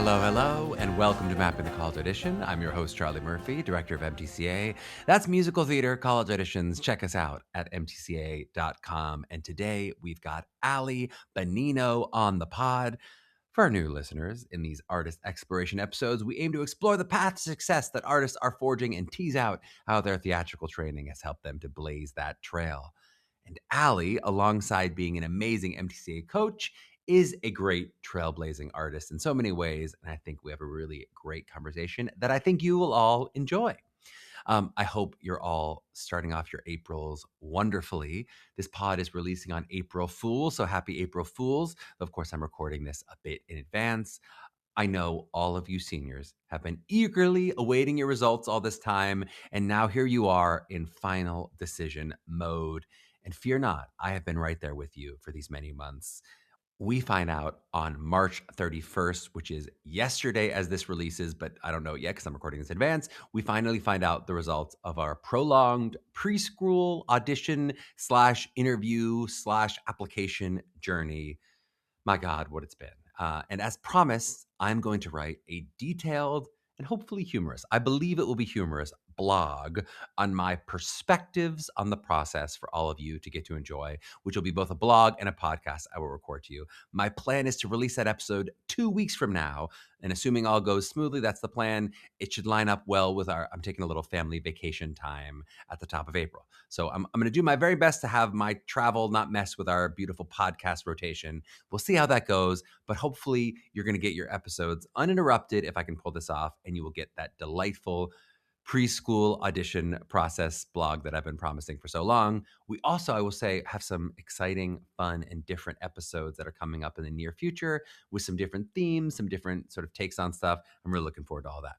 Hello, and welcome to Mapping the College Audition. I'm your host, Charlie Murphy, director of MTCA. That's Musical Theater College Auditions. Check us out at mtca.com. And today we've got Ali Bonino on the pod. For our new listeners, in these artist exploration episodes, we aim to explore the path to success that artists are forging and tease out how their theatrical training has helped them to blaze that trail. And Ali, alongside being an amazing MTCA coach, is a great trailblazing artist in so many ways. And I think we have a really great conversation that I think you will all enjoy. I hope you're all starting off your Aprils wonderfully. This pod is releasing on April Fools, so happy April Fools. Of course, I'm recording this a bit in advance. I know all of you seniors have been eagerly awaiting your results all this time, and now here you are in final decision mode. And fear not, I have been right there with you for these many months. We find out on March 31st, which is yesterday as this releases, but I don't know it yet because I'm recording this in advance. We finally find out the results of our prolonged preschool audition / interview / application journey. My God, what it's been. And as promised, I'm going to write a detailed and hopefully humorous, I believe it will be humorous, blog on my perspectives on the process for all of you to get to enjoy, which will be both a blog and a podcast I will record to you. My plan is to release that episode 2 weeks from now. And assuming all goes smoothly, that's the plan. It should line up well with I'm taking a little family vacation time at the top of April. So I'm going to do my very best to have my travel not mess with our beautiful podcast rotation. We'll see how that goes, but hopefully you're going to get your episodes uninterrupted if I can pull this off, and you will get that delightful preschool audition process blog that I've been promising for so long. We also, I will say, have some exciting, fun, and different episodes that are coming up in the near future with some different themes, some different sort of takes on stuff. I'm really looking forward to all that.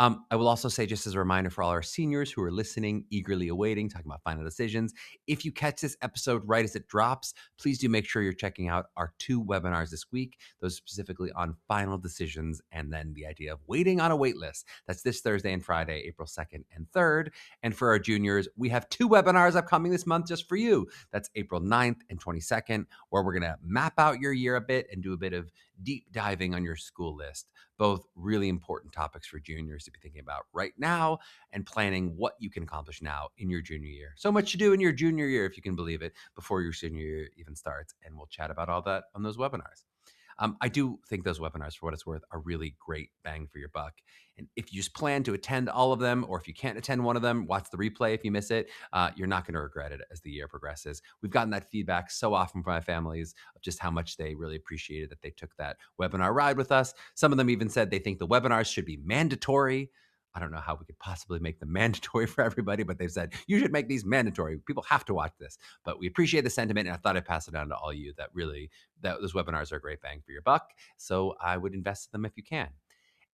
I will also say, just as a reminder for all our seniors who are listening, eagerly awaiting, talking about final decisions, if you catch this episode right as it drops, please do make sure you're checking out our 2 webinars this week, those specifically on final decisions and then the idea of waiting on a wait list. That's this Thursday and Friday, April 2nd and 3rd. And for our juniors, we have 2 webinars upcoming this month just for you. That's April 9th and 22nd, where we're going to map out your year a bit and do a bit of deep diving on your school list. Both really important topics for juniors to be thinking about right now and planning what you can accomplish now in your junior year. So much to do in your junior year, if you can believe it, before your senior year even starts. And we'll chat about all that on those webinars. I do think those webinars, for what it's worth, are really great bang for your buck. And if you just plan to attend all of them, or if you can't attend one of them, watch the replay if you miss it. You're not going to regret it as the year progresses. We've gotten that feedback so often from my families of just how much they really appreciated that they took that webinar ride with us. Some of them even said they think the webinars should be mandatory. I don't know how we could possibly make them mandatory for everybody, but they've said, you should make these mandatory. People have to watch this. But we appreciate the sentiment, and I thought I'd pass it on to all you that those webinars are a great bang for your buck. So I would invest in them if you can.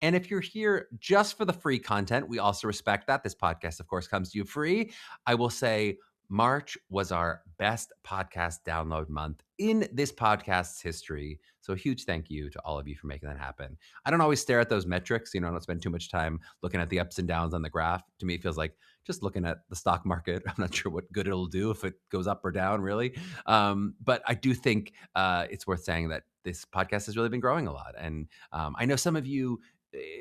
And if you're here just for the free content, we also respect that. This podcast, of course, comes to you free. I will say March was our best podcast download month in this podcast's history. So a huge thank you to all of you for making that happen. I don't always stare at those metrics. I don't spend too much time looking at the ups and downs on the graph. To me, it feels like just looking at the stock market. I'm not sure what good it'll do if it goes up or down, really. But I do think it's worth saying that this podcast has really been growing a lot. And I know some of you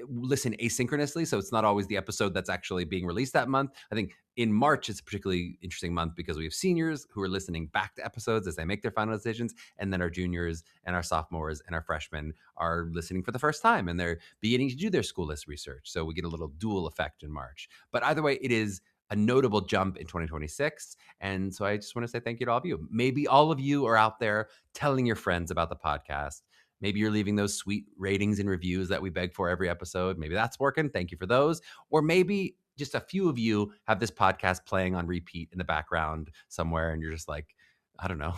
listen asynchronously, so it's not always the episode that's actually being released that month. I think in March it's a particularly interesting month because we have seniors who are listening back to episodes as they make their final decisions, and then our juniors and our sophomores and our freshmen are listening for the first time and they're beginning to do their school list research. So we get a little dual effect in March. But either way, it is a notable jump in 2026. And so I just want to say thank you to all of you. Maybe all of you are out there telling your friends about the podcast. Maybe you're leaving those sweet ratings and reviews that we beg for every episode. Maybe that's working. Thank you for those. Or maybe just a few of you have this podcast playing on repeat in the background somewhere, and you're just like, I don't know,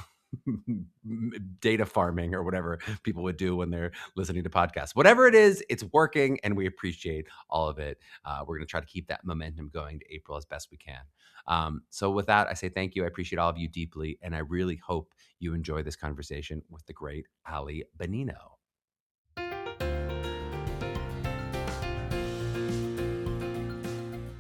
data farming or whatever people would do when they're listening to podcasts. Whatever it is, it's working, and we appreciate all of it. We're going to try to keep that momentum going to April as best we can. So with that, I say thank you. I appreciate all of you deeply, and I really hope you enjoy this conversation with the great Ali Bonino.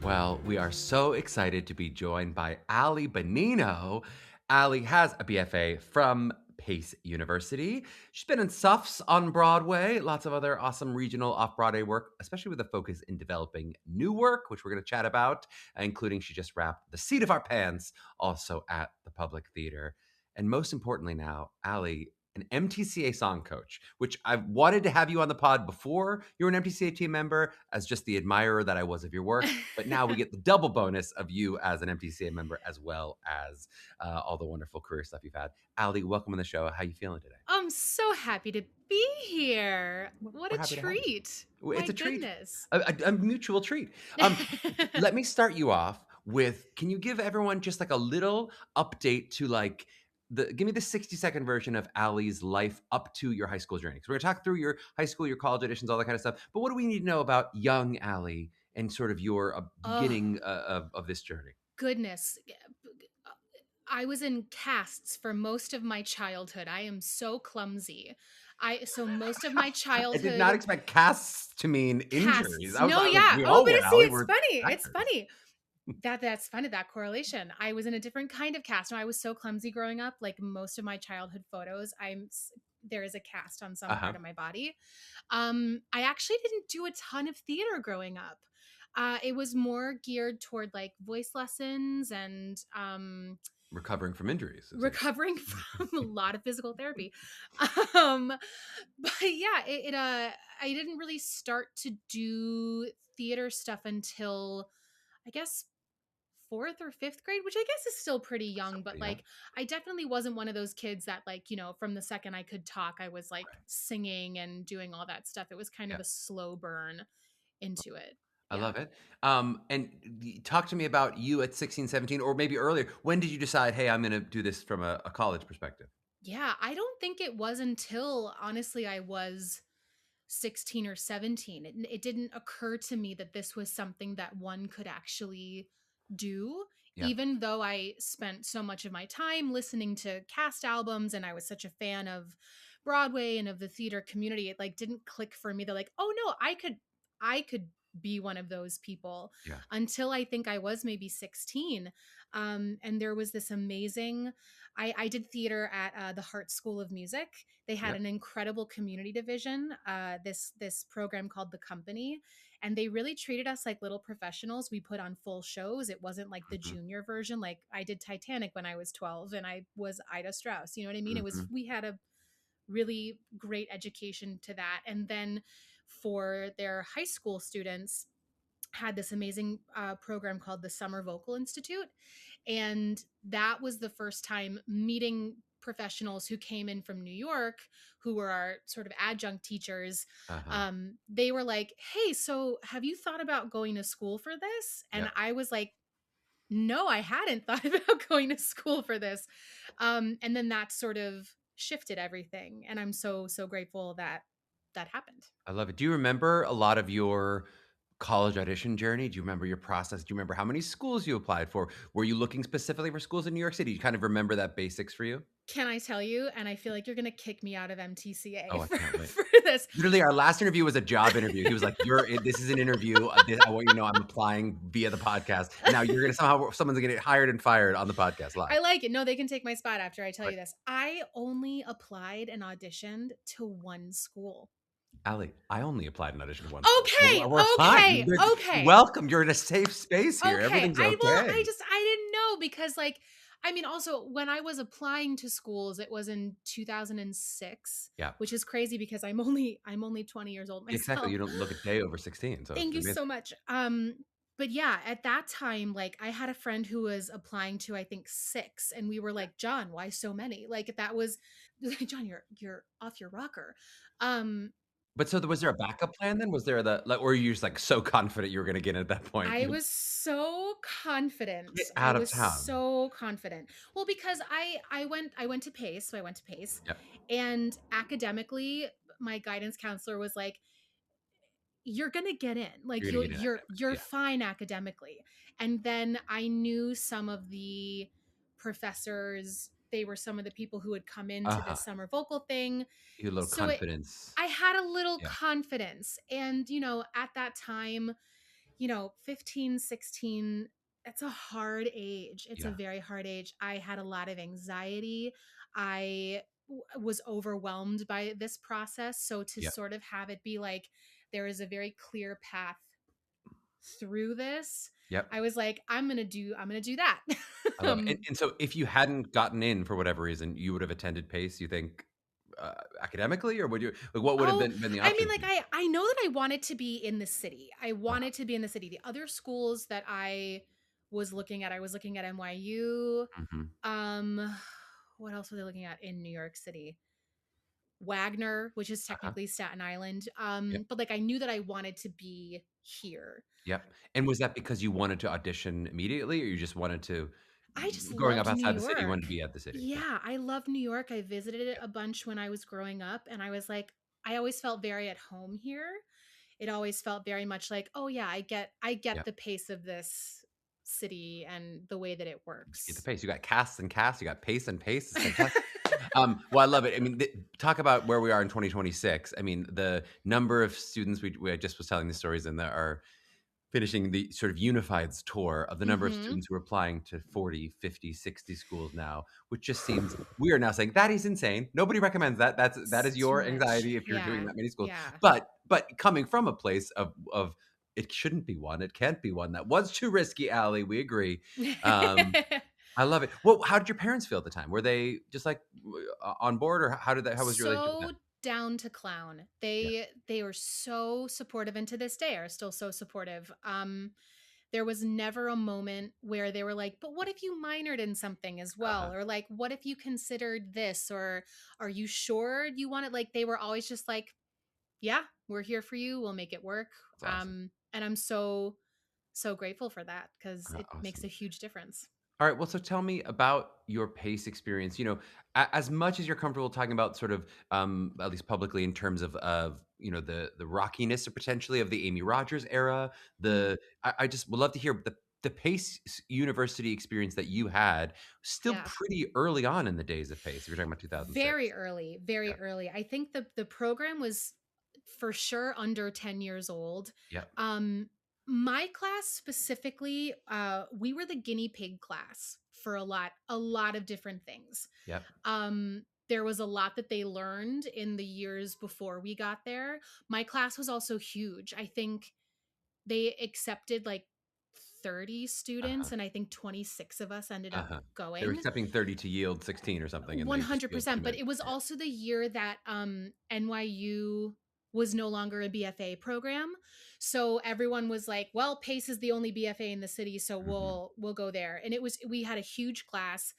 Well, we are so excited to be joined by Ali Bonino. Ali has a BFA from Pace University. She's been in Suffs on Broadway, lots of other awesome regional off-Broadway work, especially with a focus in developing new work, which we're going to chat about, including she just wrapped The Seat of Our Pants, also at the Public Theater. And most importantly now, Allie, an MTCA song coach, which I've wanted to have you on the pod before you were an MTCA team member as just the admirer that I was of your work. But now we get the double bonus of you as an MTCA member as well as all the wonderful career stuff you've had. Allie, welcome on the show. How you feeling today? I'm so happy to be here. What We're a happy to have you. treat. It's My a treat, goodness. a mutual treat. Let me start you off with, can you give everyone just like a little update to like, give me the 60-second version of Allie's life up to your high school journey. Because we're going to talk through your high school, your college auditions, all that kind of stuff. But what do we need to know about young Allie and sort of your Oh, beginning of this journey? goodness. I was in casts for most of my childhood. I am so clumsy. So most of my I did not childhood expect casts to mean injuries. casts. I was No, like, yeah. we Oh, all but were, see, Allie. it's We're funny. It's actors. funny. That's funny, that correlation. I was in a different kind of cast. No, I was so clumsy growing up. Like most of my childhood photos, there is a cast on some Uh-huh. part of my body. I actually didn't do a ton of theater growing up. It was more geared toward like voice lessons and Recovering from injuries. recovering from a lot of physical therapy. Um, but yeah, I didn't really start to do theater stuff until I guess fourth or fifth grade, which I guess is still pretty young, but Yeah. like I definitely wasn't one of those kids that like, from the second I could talk, I was like singing and doing all that stuff. It was kind Yeah. of a slow burn into it. I Yeah. love it. And talk to me about you at 16, 17, or maybe earlier. When did you decide, hey, I'm going to do this from a college perspective? Yeah. I don't think it was until honestly I was 16 or 17. It didn't occur to me that this was something that one could actually do, Yeah. even though I spent so much of my time listening to cast albums and I was such a fan of Broadway and of the theater community. It like didn't click for me that like, oh no, I could be one of those people Yeah. until I think I was maybe 16. And there was this amazing, I did theater at the Hart School of Music. They had Yep. an incredible community division, this program called The Company, and they really treated us like little professionals. We put on full shows. It wasn't like the Hmm. junior version. Like I did Titanic when I was 12 and I was Ida Strauss. You know what I mean? Hmm. We had a really great education to that. And then for their high school students, had this amazing program called the Summer Vocal Institute. And that was the first time meeting professionals who came in from New York, who were our sort of adjunct teachers. Uh-huh. They were like, hey, so have you thought about going to school for this? And Yep. I was like, no, I hadn't thought about going to school for this. And then that sort of shifted everything. And I'm so, so grateful that that happened. I love it. Do you remember a lot of your college audition journey? Do you remember your process? Do you remember how many schools you applied for? Were you looking specifically for schools in New York City? Do you kind of remember that basics for you? Can I tell you? And I feel like you're going to kick me out of MTCA Oh, I can't wait. for this. Literally, our last interview was a job interview. He was like, this is an interview. I want you to know I'm applying via the podcast. And now you're going to someone's going to get hired and fired on the podcast live. I like it. No, they can take my spot after I tell But you this. I only applied and auditioned to one school. Allie, I only applied and auditioned once. Okay, We're fine. okay, okay, Welcome. You're in a safe space here. okay. Everything's okay. I didn't know because like, I mean, also when I was applying to schools, it was in 2006, Yeah, which is crazy because I'm only 20 years old exactly. myself. You don't look a day over 16. So Thank it's you amazing. so much. But yeah, at that time, like I had a friend who was applying to I think 6, and we were like, John, why so many? Like that was John, you're off your rocker. Um, But so was there a backup plan then? Was there or were you just like so confident you were going to get in at that point? I was so confident. Get I out of was town. so confident. Well, because I went to Pace, so I went to Pace, Yep. and academically, my guidance counselor was like, you're gonna get in, like You're going to get in academics. you're Yeah. fine academically. And then I knew some of the professors. They were some of the people who had come into Uh-huh. this summer vocal thing. You had a little So confidence. I had a little Yeah. confidence. And at that time, 15, 16, it's a hard age. It's a Yeah. very hard age. I had a lot of anxiety. I was overwhelmed by this process. So to Yep. sort of have it be like there is a very clear path through this, Yep. I was like, I'm gonna do that. I love it. And so if you hadn't gotten in for whatever reason, you would have attended Pace, you think, academically, or would you like, what would have Oh, been the I mean, options like for you? I know that I wanted to be in the city. I Uh-huh. wanted to be in the city. The other schools that I was looking at NYU. Mhm. Um, what else were they looking at in New York City? Wagner, which is Uh-huh. technically Staten Island. Yep. But like I knew that I wanted to be here. Yep. And was that because you wanted to audition immediately, or you just wanted to I just growing up loved New outside the city, you wanted York. to be at the city? Yeah. Yeah, I love New York. I visited it Yeah. a bunch when I was growing up, and I was like, I always felt very at home here. It always felt very much like, oh yeah, I get Yeah. the pace of this city and the way that it You get the works. pace. You got cast and cast, you got pace and pace. It's fantastic. Well, I love it. I mean, talk about where we are in 2026. I mean, the number of students I just was telling the stories and that are finishing the sort of unifieds tour of the number of Mhm. students who are applying to 40, 50, 60 schools now, which just seems we are now saying that is insane. Nobody recommends that. That It's is too your much. anxiety if you're doing Yeah. that many schools. Yeah. But coming from a place of it shouldn't be one. It can't be one. That was too risky, Allie. We agree. Um, I love it. Well, how did your parents feel at the time? Were they just like on board, or how was your relationship with So them? down to clown. Yeah. They were so supportive, and to this day are still so supportive. There was never a moment where they were like, but what if you minored in something as Uh-huh. well? Or like, what if you considered this? Or are you sure you want it? Like, they were always just like, yeah, we're here for you. We'll make it work. That's awesome. And I'm so, so grateful for that because it makes a Awesome. huge difference. All right. Well, so tell me about your pace experience. You know, as much as you're comfortable talking about, sort of, at least publicly, in terms of the rockiness or potentially of the Amy Rogers era. Mm, I just would love to hear the pace university experience that you had, still yeah. pretty early on in the days of pace. If you're talking about 2006. Very early, very Yeah. early. I think the program was for sure under 10 years old. Yep. Um my class specifically, we were the guinea pig class for a lot of different things. Yep. There was a lot that they learned in the years before we got there. My class was also huge. I think they accepted like 30 Uh huh. students and I think 26 of us ended Uh up huh. They were going. accepting 30 to yield 16 or something, and they just yielded too 100%, but many. it was Yeah. also the year that NYU was no longer a BFA program. So everyone was like, well, Pace is the only BFA in the city, so Mhm. we'll go there. And we had a huge class,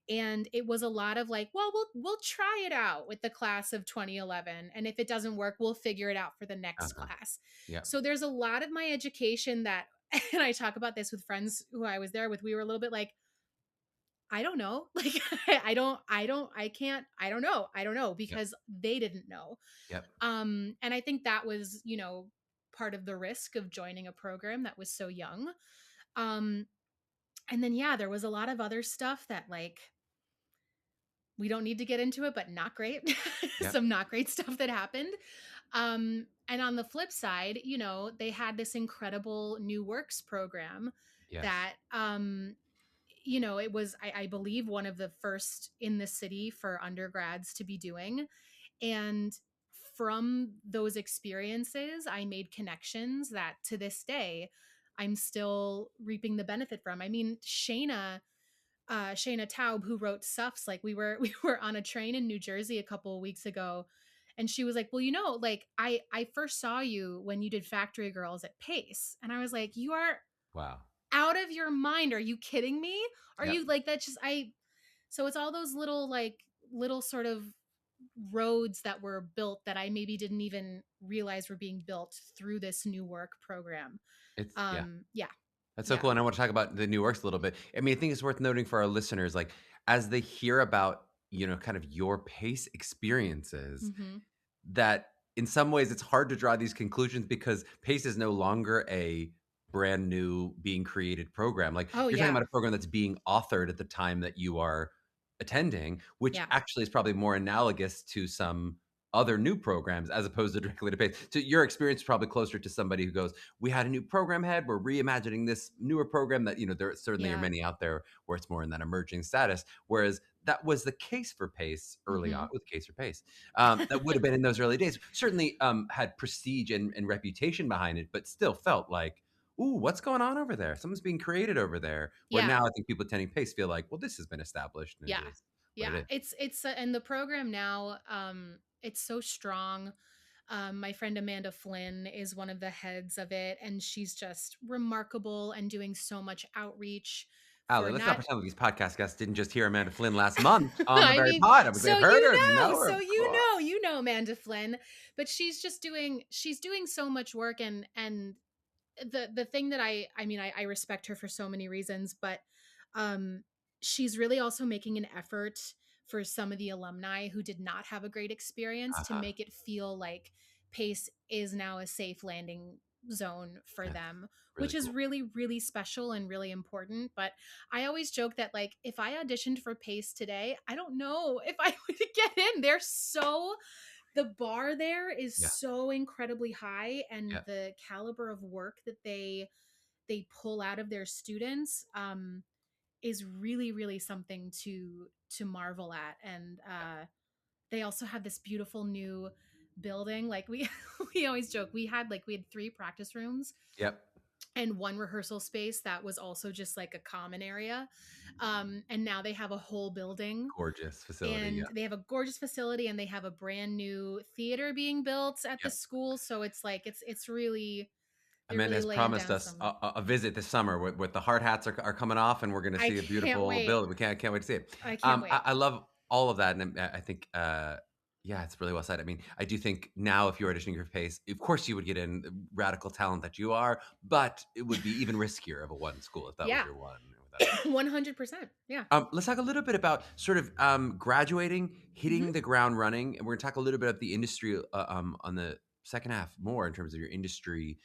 and it was a lot of like, well, we'll try it out with the class of 2011, and if it doesn't work, we'll figure it out for the next Uh-huh. class. Yeah. So there's a lot of my education that and I talk about this with friends who I was there with. We were a little bit like, I don't know. Like I don't know Yep. because they didn't know. Yep. And I think that was, part of the risk of joining a program that was so young. Um and then yeah, there was a lot of other stuff that like we don't need to get into it, but not great. Yep. Some not great stuff that happened. And on the flip side, they had this incredible new works program Yes. that it was I believe one of the first in the city for undergrads to be doing. And from those experiences I made connections that to this day I'm still reaping the benefit from. I mean, Shayna Taub, who wrote Suffs, like we were on a train in New Jersey a couple of weeks ago, and she was like, well, like I first saw you when you did Factory Girls at Pace. And I was like, you are Wow. out of your mind. Are you kidding me? Are Yep. you like that? Just I So it's all those little sort of roads that were built that I maybe didn't even realize were being built through this new work program. Yeah. Yeah. That's so Yeah. cool, and I want to talk about the new works a little bit. I mean, I think it's worth noting for our listeners, like, as they hear about, kind of your pace experiences, Hmm. that in some ways it's hard to draw these conclusions because pace is no longer a brand new being created program. Like, Oh you're talking yeah. about a program that's being authored at the time that you are attending, which Yeah. actually is probably more analogous to some other new programs as opposed to directly to pace. So your experience is probably closer to somebody who goes, we had a new program head, we're reimagining this newer program that, there certainly are Yeah. many out there where it's more in that emerging status. Whereas that was the case for Pace early on, Mhm. with case for Pace. That would have been in those early days. Certainly had prestige and reputation behind it, but still felt like, ooh, what's going on over there? Something's being created over there. Where Yeah. now I think people attending Pace feel like, well, this has been established and it Yeah. is what it Yeah. is. It's and the program now, it's so strong. My friend Amanda Flynn is one of the heads of it, and she's just remarkable and doing so much outreach Ali, for let's not not. pretend like these podcast guests didn't just hear Amanda Flynn last month on the I very mean, pod. so They've heard you her, know, know her, so of you course. know, you know Amanda Flynn, but she's doing so much work, and the thing that I mean, I respect her for so many reasons, but um she's really also making an effort for some of the alumni who did not have a great experience to Uh-huh. make it feel like Pace is now a safe landing zone for That's them, which really is cool. really really special and really important. But I always joke that, like, if I auditioned for Pace today, I don't know if I would get in. They're so, the bar there is Yeah. so incredibly high, and Yeah. the caliber of work that they pull out of their students, is really really something to marvel at. And they also have this beautiful new building. Like, we we always joke, we had three practice rooms Yep. and one rehearsal space that was also just like a common area. And now they have a whole building, Gorgeous facility. Yeah. and they have a gorgeous facility, and they have a brand new theater being built at the Yep. school. So it's like it's really, they're Amanda really has laying promised down us some. a visit this summer with the hard hats are coming off, and we're going to I see a can't beautiful wait. building. We can't wait to see it. I can't wait. I love all of that, and I think yeah, it's really well said. I mean, I do think now if you're auditioning for Pace, of course you would get in, radical talent that you are, but it would be even riskier of a one school if that was Yeah. your one, without a doubt. 100%. Yeah. Let's talk a little bit about sort of graduating, Hmm. hitting the ground running, and we're going to talk a little bit about the industry on the second half more in terms of your industry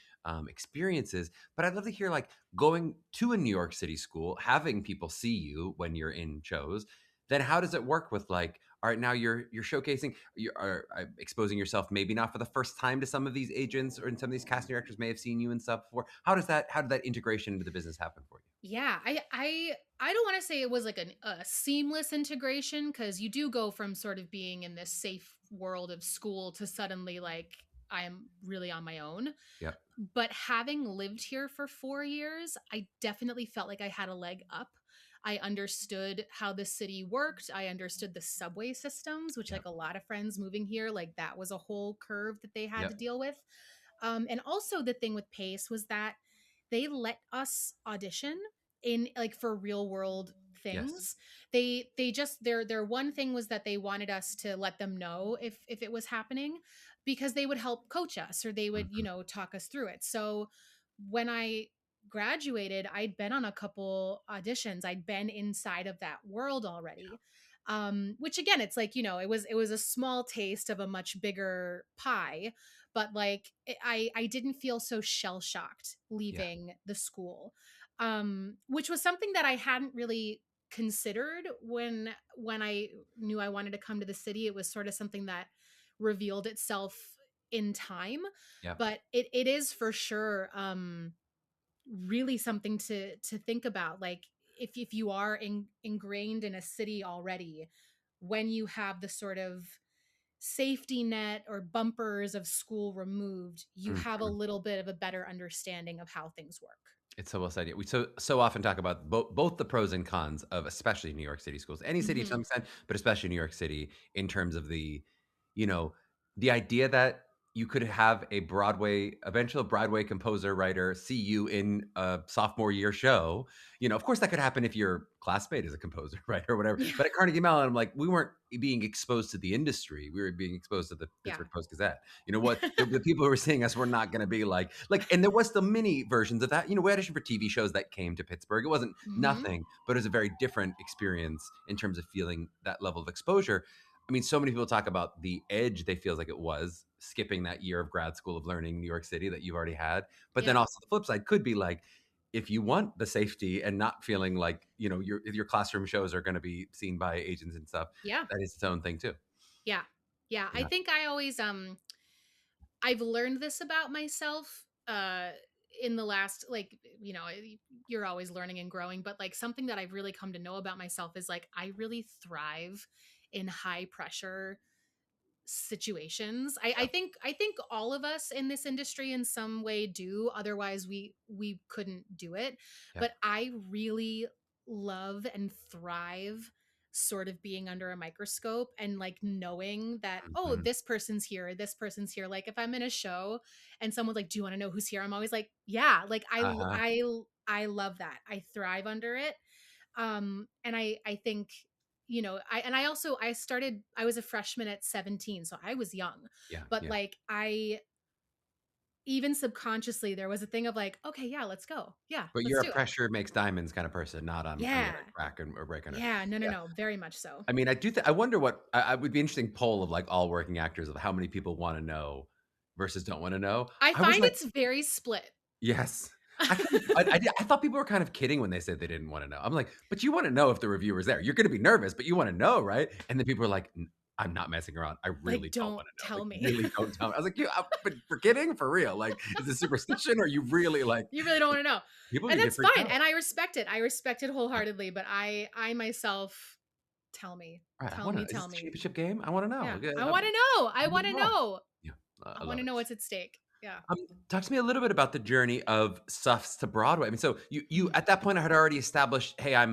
experiences. But I'd love to hear, like, going to a New York City school, having people see you when you're in shows. Then how does it work with, like, all right, now you're showcasing, you are exposing yourself, maybe not for the first time, to some of these agents, or in some of these casting directors may have seen you and stuff before. How did that integration into the business happen for you? Yeah, I don't want to say it was like a seamless integration, because you do go from sort of being in this safe world of school to suddenly, like, I'm really on my own. Yep. But having lived here for 4 years, I definitely felt like I had a leg up. I understood how the city worked. I understood the subway systems, which, Yep. like, a lot of friends moving here, like, that was a whole curve that they had to Yep. deal with. And also, the thing with Pace was that they let us audition in, like, for real world Yes. things. They just, their one thing was that they wanted us to let them know if it was happening, because they would help coach us, or they would, Mhm. talk us through it. So when I graduated, I'd been on a couple auditions. I'd been inside of that world already. Which, again, it's like, it was a small taste of a much bigger pie. But, like, I didn't feel so shell shocked Yeah. leaving the school, which was something that I hadn't really considered when I knew I wanted to come to the city. It was sort of something that revealed itself in time. Yep. But it is for sure, really something to think about. Like, if you are ingrained in a city already, when you have the sort of safety net or bumpers of school removed, you have a Mhm. little bit of a better understanding of how things work. It's so well said. Yeah, we so often talk about both the pros and cons of, especially New York City schools, any city to Hmm. some extent, but especially New York City, in terms of you know, the idea that you could have a eventual Broadway composer writer see you in a sophomore year show. Of course that could happen if your classmate is a composer, right, or whatever. Yeah. But at Carnegie Mellon, I'm like, we weren't being exposed to the industry; we were being exposed to the Yeah. Pittsburgh Post Gazette. You know what? The people who were seeing us were not going to be like, and there was the mini versions of that. We auditioned for TV shows that came to Pittsburgh. It wasn't Hmm. nothing, but it was a very different experience in terms of feeling that level of exposure. I mean, so many people talk about the edge they feels like it was skipping that year of grad school of learning in New York City that you've already had. But then Yeah. also the flip side could be like, if you want the safety and not feeling like, your classroom shows are going to be seen by agents and stuff, Yeah. that is its own thing too. Yeah. Yeah. I Yeah. think I always, I've learned this about myself. in the last, like, you're always learning and growing, but like something that I've really come to know about myself is like I really thrive in high pressure situations. I think all of us in this industry in some way do, otherwise we couldn't do it. Yep. But I really love and thrive sort of being under a microscope and like knowing that, oh, Mhm. this person's here. Like if I'm in a show and someone's like, do you want to know who's here? I'm always like, yeah. Like Uh-huh. I love that. I thrive under it. And I think, I was a freshman at 17, so I was young. Yeah, But yeah. like I even subconsciously there was a thing of like, okay, yeah, let's go. Yeah, But let's you're a do it. pressure makes diamonds kind of person, not I'm Yeah. gonna crack or break under. Yeah, no, no, Yeah. no, very much so. I mean, I wonder what I would be interesting poll of, like, all working actors of how many people wanna know versus don't wanna know. I I was find like, it's very split. yes. I thought people were kind of kidding when they said they didn't wanna know. I'm like, "But you wanna know if the reviewer's there. You're gonna be nervous, but you wanna know, right?" And then people are like, I'm not messing around. I Like, really don't don't wanna know. tell Like, me. really don't tell me." I was like, "You but for kidding? For real? Like, is this superstition or you really like" You really don't want to know. people And can get that's freaked fine. out. And I respect it. I respect it Yeah. wholeheartedly, but I myself, tell me. Right, I Tell wanna me, know, is tell this a me. championship game? I wanna know. Yeah. Yeah, I want to know. I I'm want to involved. know. Yeah, I I want love to it. know what's at stake. Yeah. Um, Talk to me a little bit about the journey of Suffs to Broadway. I mean, so you Mhm. at that point I had already established, hey, I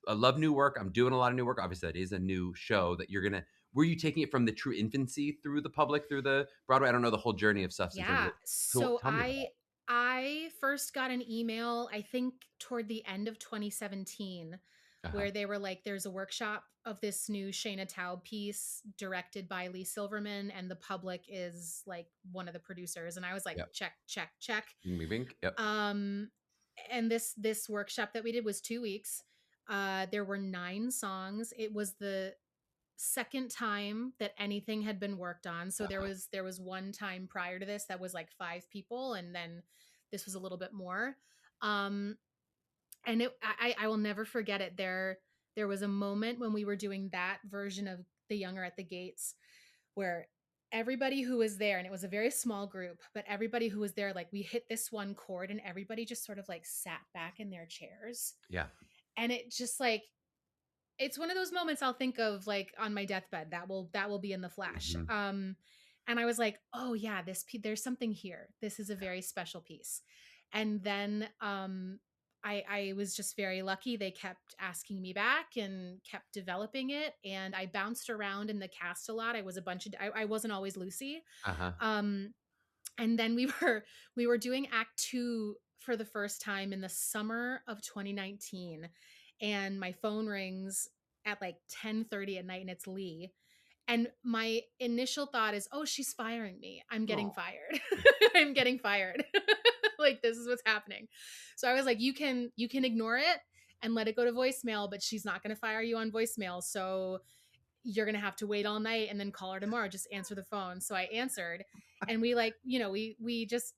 love new work. I'm doing a lot of new work. Obviously, that is a new show that you're gonna. Were you taking it from the true infancy through the public, through the Broadway? I don't know the whole journey of Suffs in terms Yeah. of. So Tell me about it. I first got an email, I think toward the end of 2017, Uh-huh. where they were like, there's a workshop of this new Shayna Taub piece directed by Lee Silverman, and the public is like one of the producers. And I was like, Yep. check, check, check. Wink, wink. Yep. Um, and this workshop that we did was 2 weeks. There were 9 songs. It was the second time that anything had been worked on. So Uh-huh. there was one time prior to this that was like 5 people, and then this was a little bit more. Um, and I will never forget it. There was a moment when we were doing that version of The Younger at the Gates where everybody who was there, and it was a very small group, but everybody who was there, like we hit this one chord and everybody just sort of like sat back in their chairs. Yeah. And it just like, it's one of those moments I'll think of like on my deathbed that will be in the flash. Mhm. And I was like, oh yeah, there's something here. This is a very special piece. And then I was just very lucky. They kept asking me back and kept developing it, and I bounced around in the cast a lot. I was a bunch of I wasn't always Lucy. Uh-huh. Um, and then we were doing act 2 for the first time in the summer of 2019, and my phone rings at like 10:30 at night, and it's Lee. And my initial thought is, oh, she's firing me. I'm getting Oh. fired. I'm getting fired. Like this is what's happening. So I was like, you can ignore it and let it go to voicemail, but she's not going to fire you on voicemail. So you're going to have to wait all night and then call her tomorrow. Just answer the phone. So I answered, and we like, we just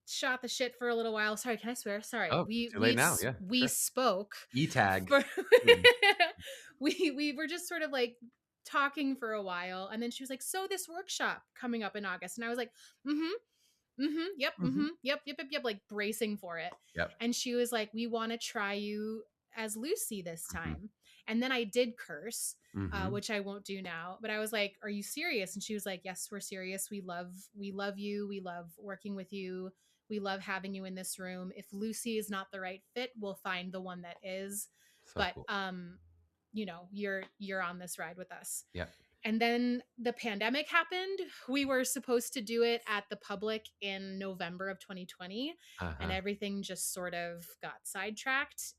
shot the shit for a little while. Sorry, can I swear? Sorry. Oh, too late now. Yeah, We sure. spoke E-tag. for Mm. we were just sort of like talking for a while, and then she was like, so this workshop coming up in August, and I was like, yep, Mhm. yep, like bracing for it. Yep. And she was like, we want to try you as Lucy this Mhm. time. And then I did curse, Mhm. which I won't do now, but I was like, are you serious? And she was like, yes, we're serious. We love you, we love working with you, we love having you in this room. If Lucy is not the right fit, we'll find the one that is. So But cool. you're on this ride with us. Yep. And then the pandemic happened. We were supposed to do it at the public in November of 2020, and Uh-huh. everything just sort of got sidetracked.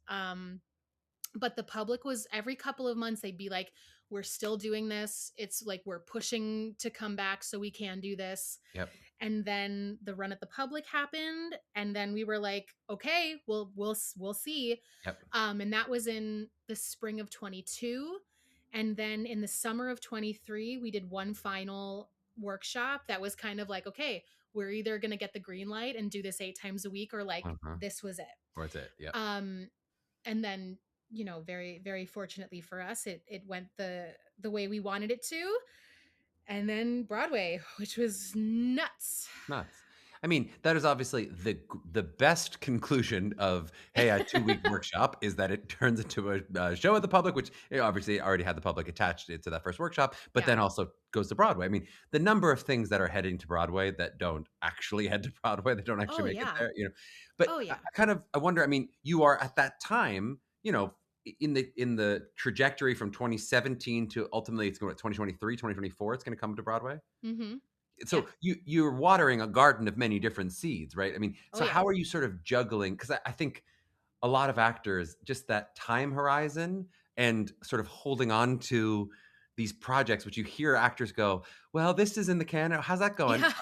But the public was, every couple of months they'd be like, we're still doing this. It's like we're pushing to come back so we can do this. Yep. And then the run at the public happened, and then we were like, okay, we'll see. Yep. And that was in the spring of 22. And then in the summer of 23, we did one final workshop that was kind of like, okay, we're either going to get the green light and do this 8 times a week, or like Uh-huh. this was it. Worth it. Yep. And then, very, very fortunately for us, it went the way we wanted it to. And then Broadway, which was nuts. Nuts. I mean, that is obviously the best conclusion of, hey, a 2-week workshop is that it turns into a show at the public, which obviously already had the public attached to that first workshop, but Yeah. then also goes to Broadway. I mean, the number of things that are heading to Broadway that don't actually head to Broadway, that don't Oh actually make it yeah. there, you know. But Oh I yeah. kind of I wonder. I mean, you are at that time, in the trajectory from 2017 to ultimately it's going to 2023, 2024. It's going to come to Broadway. Mhm. Yeah. So you're watering a garden of many different seeds, right? I mean, Oh so yeah. how are you sort of juggling? Because I think a lot of actors, just that time horizon and sort of holding on to these projects, which you hear actors go, "Well, this is in the can. How's that going? Yeah.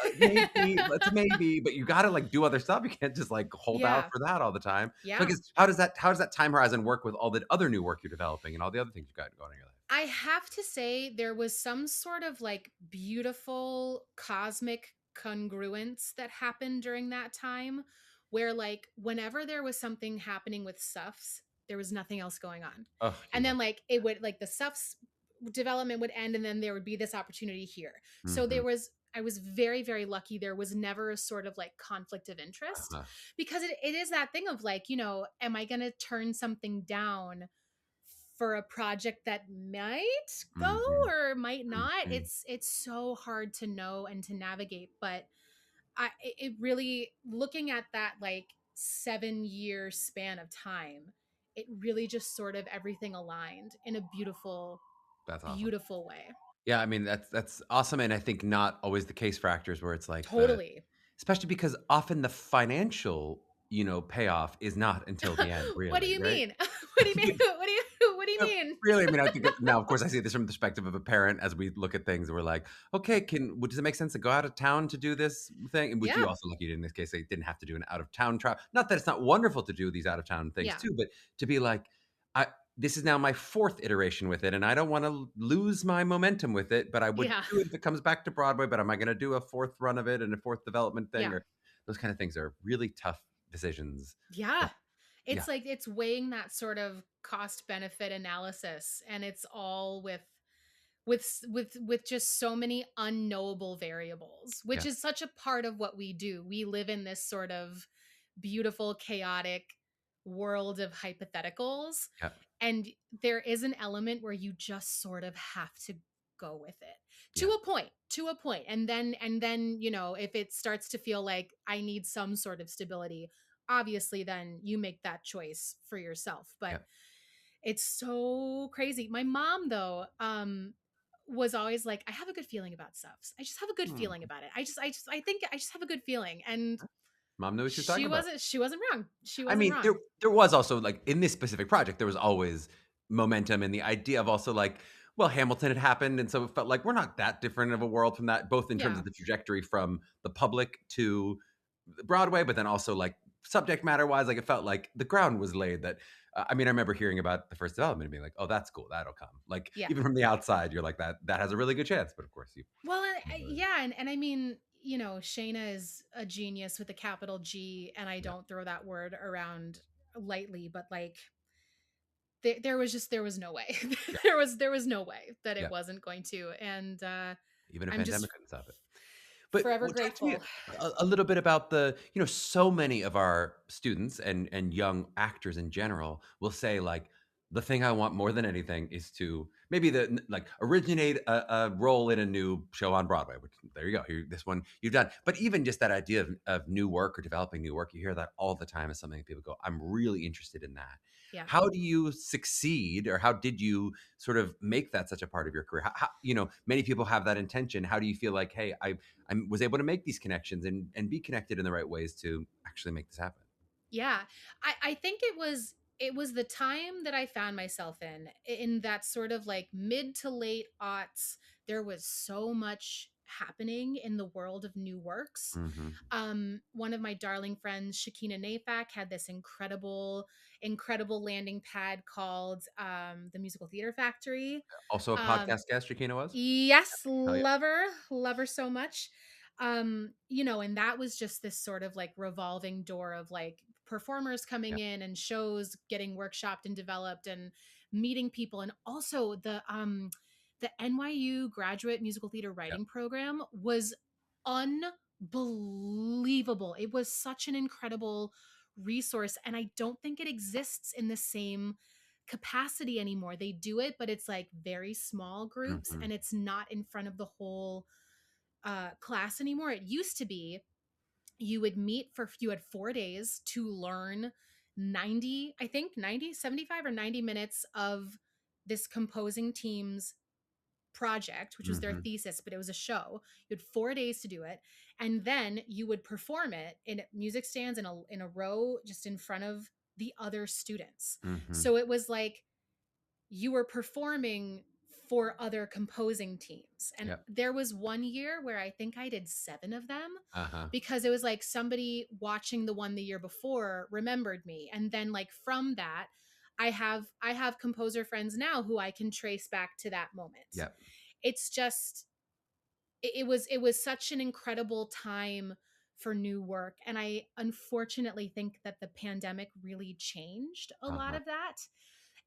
Maybe, it's a maybe," but you got to like do other stuff. You can't just like hold out Yeah. for that all the time. So I Yeah. guess how does that time horizon work with all the other new work you're developing and all the other things you've got going in your life? I have to say there was some sort of like beautiful cosmic congruence that happened during that time where like whenever there was something happening with Suffs, there was nothing else going on. Oh, you And then love. like it would like the Suffs development would end and then there would be this opportunity here. So Mhm. I was very, very lucky. There was never a sort of like conflict of interest Uh-huh. because it is that thing of like, am I going to turn something down for a project that might go Mhm. or might not? Mhm. It's so hard to know and to navigate, but it really, looking at that like 7 year span of time, it really just sort of everything aligned in a beautiful, That's awesome. beautiful way. Yeah, I mean, that's awesome, and I think not always the case for actors where it's like Totally. especially because often the financial, payoff is not until the end, What do really, you right? mean? What do you mean? What do you mean? Really, I mean, I think now, of course, I see this from the perspective of a parent as we look at things. We're like, okay, does it make sense to go out of town to do this thing? And which you Yeah. also lucky in this case, they didn't have to do an out of town travel. Not that it's not wonderful to do these out of town things Yeah. too, but to be like, I this is now my fourth iteration with it, and I don't want to lose my momentum with it, but I would Yeah. do it if it comes back to Broadway. But am I going to do a fourth run of it and a fourth development thing? Yeah. Or those kind of things are really tough decisions. Yeah. That, yeah, It's like it's weighing that sort of cost benefit analysis, and it's all with just so many unknowable variables, which yeah, is such a part of what we do. We live in this sort of beautiful chaotic world of hypotheticals, yeah, and there is an element where you just sort of have to go with it yeah, to a point, and then if it starts to feel like I need some sort of stability, obviously then you make that choice for yourself. But yeah. it's so crazy. My mom though was always like, I have a good feeling about Suffs. I just have a good Hmm. feeling about it. I think I just have a good feeling. And Mom knew what she was talking about. she wasn't wrong. She I wasn't mean, there wrong. there was also, like, in this specific project, there was always momentum and the idea of also, like, well, Hamilton had happened, and so it felt like we're not that different of a world from that, both in terms Yeah. of the trajectory from the public to Broadway, but then also, like, subject matter-wise, like, it felt like the ground was laid that I mean, I remember hearing about the first development and being like, "Oh, that's cool, that'll come." Like, Yeah. even from the outside, you're like, "That has a really good chance," but of course you Well, never. yeah, and I mean, Shayna is a genius with a capital G, and I Yeah, don't throw that word around lightly, but like there was no way. yeah, There was no way that it yeah. wasn't going to, and Even a I'm just pandemic couldn't stop it. But forever well, talk to me grateful. a little bit about so many of our students and young actors in general will say like, the thing I want more than anything is to maybe like originate a role in a new show on Broadway. Which there you go, this one you've done. But even just that idea of new work or developing new work, you hear that all the time as something that people go, I'm really interested in that. Yeah. How do you succeed, or how did you sort of make that such a part of your career? Many people have that intention. How do you feel like, hey, I was able to make these connections and be connected in the right ways to actually make this happen. Yeah. I think it was the time that I found myself in that sort of like mid to late aughts. There was so much happening in the world of new works. Hmm. One of my darling friends, Shakina Nafak, had this incredible landing pad called the Musical Theater Factory. Also a Um, podcast guest, Shakina was. Yes, Hell yeah. love her so much. And that was just this sort of like revolving door of like performers coming Yeah. in and shows getting workshopped and developed and meeting people. And also the NYU graduate musical theater Yeah. writing program was unbelievable. unbelievable. It was such an incredible resource. And I don't think it exists in the same capacity anymore. They do it, but it's like very small groups Hmm. and it's not in front of the whole class anymore. It used to be you had 4 days to learn 90, I think 90, 75 or 90 minutes of this composing team's project, which was their Hmm. thesis, but it was a show. You had 4 days to do it. And then you would perform it in music stands in a row just in front of the other students. Hmm. So it was like you were performing for other composing teams. And Yep. there was one year where I think I did 7 of them Uh-huh. because it was like somebody watching the one the year before remembered me. And then like from that, I have composer friends now who I can trace back to that moment. Yep. It's just it was such an incredible time for new work, and I unfortunately think that the pandemic really changed a lot Uh-huh. of that.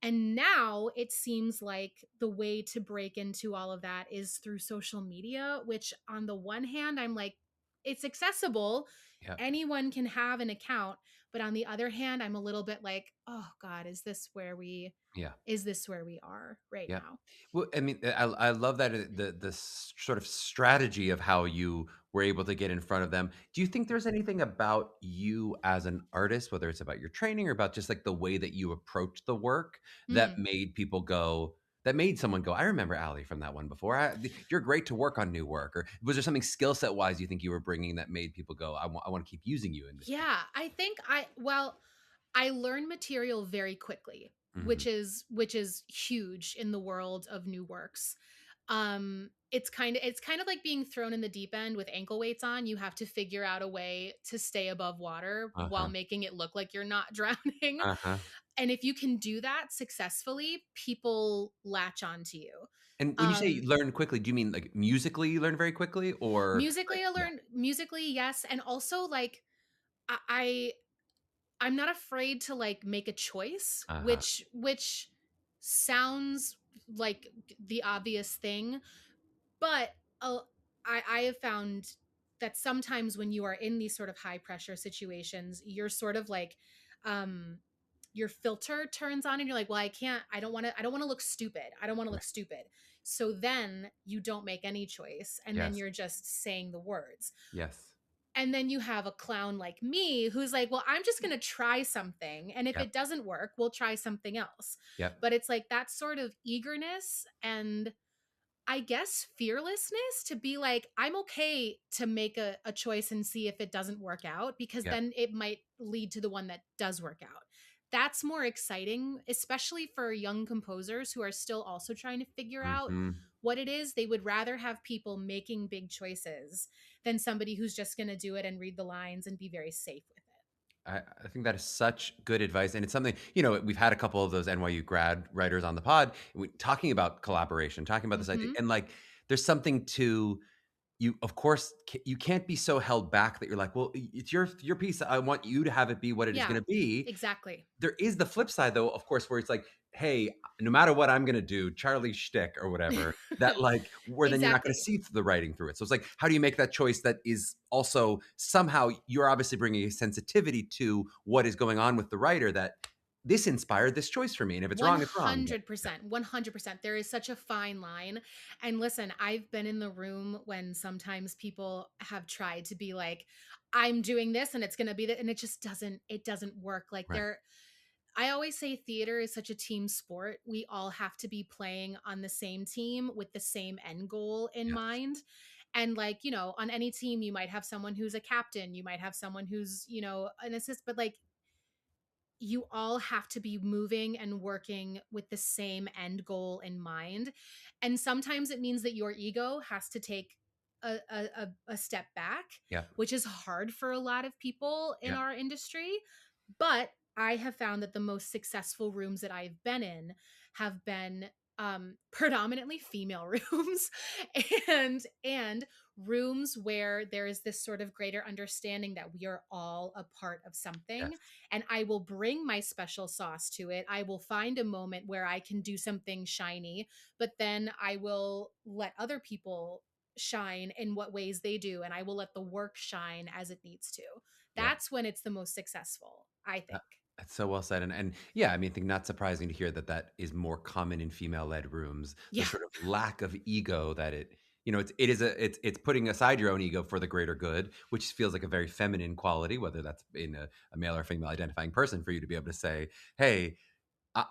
And now it seems like the way to break into all of that is through social media, which on the one hand, I'm like, it's accessible. Yep. Anyone can have an account. But on the other hand, I'm a little bit like, oh God, Yeah. is this where we are right Yeah. now? Well, I mean, I love that sort of strategy of how you were able to get in front of them. Do you think there's anything about you as an artist, whether it's about your training or about just like the way that you approach the work, that Mm. made someone go, I remember Ali from that one before. You're great to work on new work. Or was there something skill set wise you think you were bringing that made people go, I want to keep using you in this piece? Yeah, I think I learn material very quickly, Hmm. which is huge in the world of new works. It's kind of like being thrown in the deep end with ankle weights on. You have to figure out a way to stay above water while Uh-huh. making it look like you're not drowning. Uh-huh. And if you can do that successfully, people latch onto you. And when you say you Um learn quickly, do you mean like musically you learn very quickly or like, musically I yeah. learned musically, yes, and also like I I'm not afraid to like make a choice, Uh-huh. which sounds like the obvious thing, but uh, I have found that sometimes when you are in these sort of high pressure situations, you're sort of like um your filter turns on and you're like, well, I don't want to look stupid. I don't want to Right. look stupid. So then you don't make any choice and then Yes. you're just saying the words. Yes. And then you have a clown like me who's like, well, I'm just going to try something. And if Yep. it doesn't work, we'll try something else. Yep. But it's like that sort of eagerness and I guess fearlessness to be like, I'm okay to make a choice and see if it doesn't work out because Yep. then it might lead to the one that does work out. That's more exciting, especially for young composers who are still also trying to figure out Mhm. what it is. They would rather have people making big choices than somebody who's just going to do it and read the lines and be very safe with it. I think that is such good advice, and it's something we've had a couple of those NYU grad writers on the pod, talking about collaboration, talking about this idea, Hmm. and like, there's something to you. Of course, you can't be so held back that you're like, well, it's your piece. I want you to have it be what it is Yeah, going to be. exactly. There is the flip side, though, of course, where it's like, hey, no matter what I'm going to do, Charlie shtick or whatever, that like, where then you're not going to Exactly. see the writing through it. So it's like, how do you make that choice that is also somehow you're obviously bringing a sensitivity to what is going on with the writer that this inspired this choice for me. And if it's wrong, it's wrong. But 100%. 100%. There is such a fine line. And listen, I've been in the room when sometimes people have tried to be like, I'm doing this and it's going to be that. And it doesn't work. Like right. I always say theater is such a team sport. We all have to be playing on the same team with the same end goal in Yes. mind. And like, on any team, you might have someone who's a captain, you might have someone who's, an assist, but like you all have to be moving and working with the same end goal in mind. And sometimes it means that your ego has to take a step back, Yeah. which is hard for a lot of people in Yeah. our industry. But I have found that the most successful rooms that I've been in have been predominantly female rooms and rooms where there is this sort of greater understanding that we are all a part of something, Yes. and I will bring my special sauce to it. I will find a moment where I can do something shiny, but then I will let other people shine in what ways they do, and I will let the work shine as it needs to. Yeah. That's when it's the most successful, I Uh, think. That's so well said, and yeah, I mean, I think not surprising to hear that that is more common in female-led rooms. The Yeah. sort of lack of ego that it's putting aside your own ego for the greater good, which feels like a very feminine quality, whether that's in a male or female identifying person, for you to be able to say, "Hey,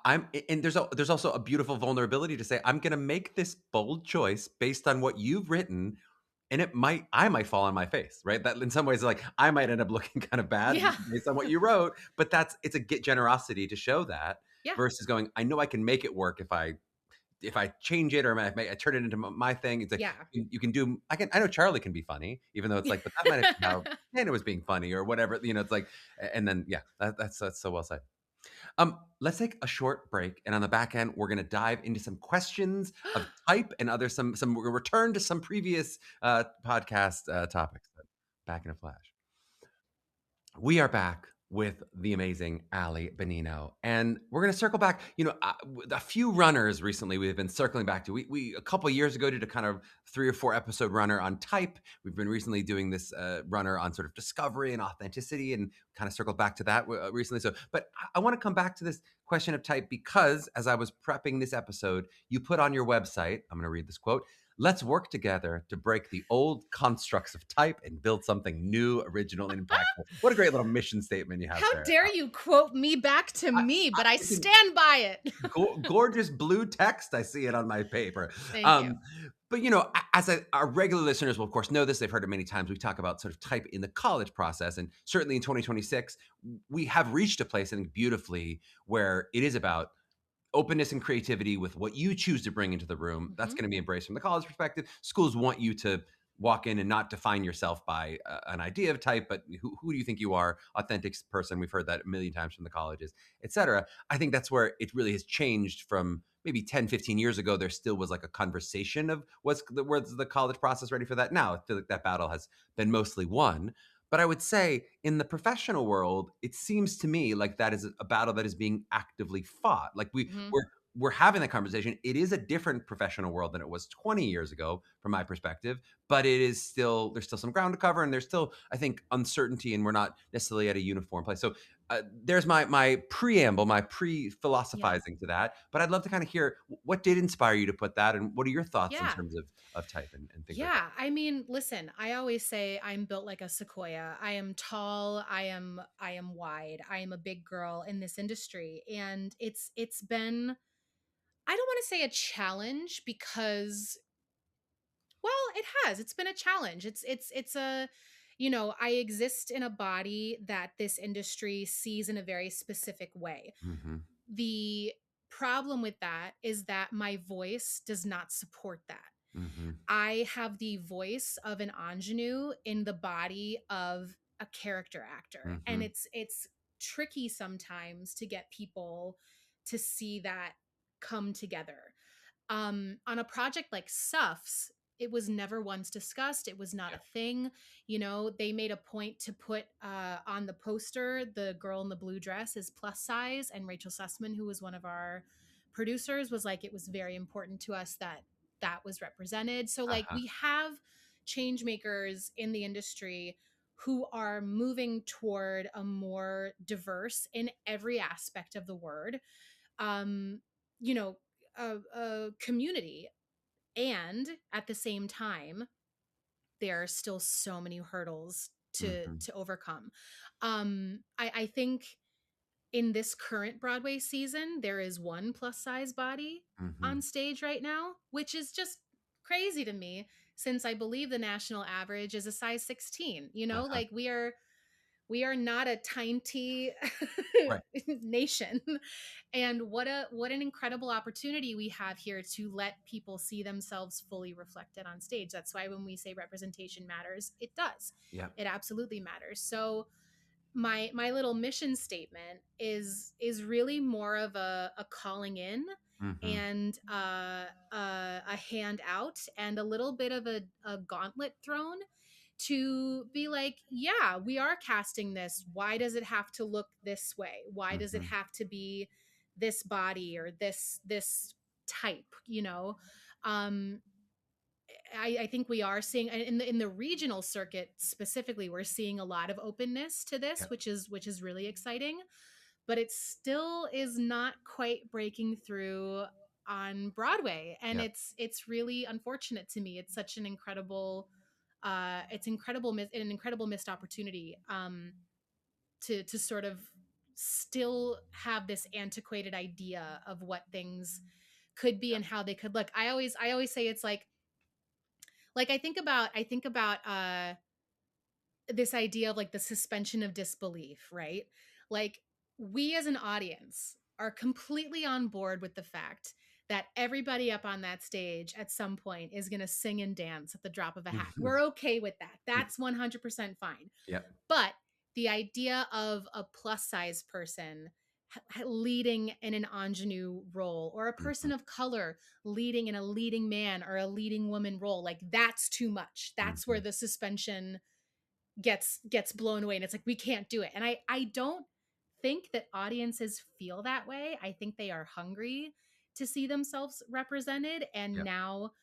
I'm," and there's also a beautiful vulnerability to say, "I'm going to make this bold choice based on what you've written." And I might fall on my face, right? That in some ways, like I might end up looking kind of bad Yeah. based on what you wrote, but it's a get generosity to show that Yeah. versus going, I know I can make it work if I change it or I turn it into my thing. It's like Yeah. you can do. I know Charlie can be funny, even though it's like, but that might have been how Hannah was being funny or whatever. It's like, and then yeah, that's so well said. Let's take a short break, and on the back end, we're going to dive into some questions of type and other some. We're going to return to some previous podcast topics. Back in a flash. We are back with the amazing Ali Bonino, and we're going to circle back. A few runners recently we've been circling back to. We a couple years ago did a kind of 3 or 4 episode runner on type. We've been recently doing this runner on sort of discovery and authenticity, and kind of circled back to that recently. So, but I want to come back to this question of type because as I was prepping this episode, you put on your website. I'm going to read this quote. Let's work together to break the old constructs of type and build something new, original, and impactful. What a great little mission statement you have How there. dare you quote me back to I, me, but I it's in stand by it. gorgeous blue text. I see it on my paper. Thank you. Um, but as our regular listeners will of course know this, they've heard it many times. We talk about sort of type in the college process, and certainly in 2026, we have reached a place, I think, beautifully where it is about openness and creativity with what you choose to bring into the room. That's Mhm. going to be embraced from the college perspective. Schools want you to walk in and not define yourself by an idea of type, but who do you think you are? Authentic person. We've heard that a million times from the colleges, et cetera. I think that's where it really has changed from maybe 10, 15 years ago. There still was like a conversation of where's the college process ready for that now. I feel like that battle has been mostly won. But I would say in the professional world, it seems to me like that is a battle that is being actively fought. Like Mhm. we're having that conversation. It is a different professional world than it was 20 years ago, from my perspective. But there's still some ground to cover, and there's still, I think, uncertainty, and we're not necessarily at a uniform place. So there's my preamble, my Yeah. pre-philosophizing to that. But I'd love to kind of hear what did inspire you to put that, and what are your thoughts in Yeah. terms of type and things like that. Yeah, I mean, listen, I always say I'm built like a sequoia. I am tall, I am wide. I am a big girl in this industry, and it's been, I don't want to say a challenge because, well, it has. It's been a challenge. It's a, I exist in a body that this industry sees in a very specific way. Mm-hmm. The problem with that is that my voice does not support that. Mm-hmm. I have the voice of an ingenue in the body of a character actor. And Mm-hmm. it's tricky sometimes to get people to see that come together. On a project like Suffs, it was never once discussed. It was not a thing. They made a point to put on the poster the girl in the blue dress is plus size, and Rachel Sussman, who was one of our producers, was like, it was very important to us that that was represented. So like Uh-huh. we have change makers in the industry who are moving toward a more diverse in every aspect of the word. Um, you know, a community, and at the same time there are still so many hurdles to Mm-hmm. overcome. I think in this current Broadway season there is one plus size body Mm-hmm. on stage right now, which is just crazy to me, since I believe the national average is a size 16. Uh-huh. Like we are not a tiny Right. nation. And what an incredible opportunity we have here to let people see themselves fully reflected on stage. That's why when we say representation matters, it does. Yeah. It absolutely matters. So my little mission statement is really more of a calling in, Mm-hmm. and a hand out, and a little bit of a gauntlet thrown to be like, yeah, we are casting this. Why does it have to look this way? Why does it Mm-hmm. have to be this body or this type? um I think we are seeing in the regional circuit specifically, we're seeing a lot of openness to this, Yeah. which is really exciting. But it still is not quite breaking through on Broadway, and Yeah. it's really unfortunate to me. It's such an incredible it's incredible an incredible missed opportunity to sort of still have this antiquated idea of what things could be and how they could look. I always say it's like I think about this idea of like the suspension of disbelief, right? Like we as an audience are completely on board with the fact that everybody up on that stage at some point is going to sing and dance at the drop of a hat. We're okay with that. That's 100% fine. Yeah. But the idea of a plus size person leading in an ingenue role, or a person Mhm. of color leading in a leading man or a leading woman role, like that's too much. That's where Mhm. the suspension gets blown away, and it's like we can't do it. And I don't think that audiences feel that way. I think they are hungry to see themselves represented, and Yeah. now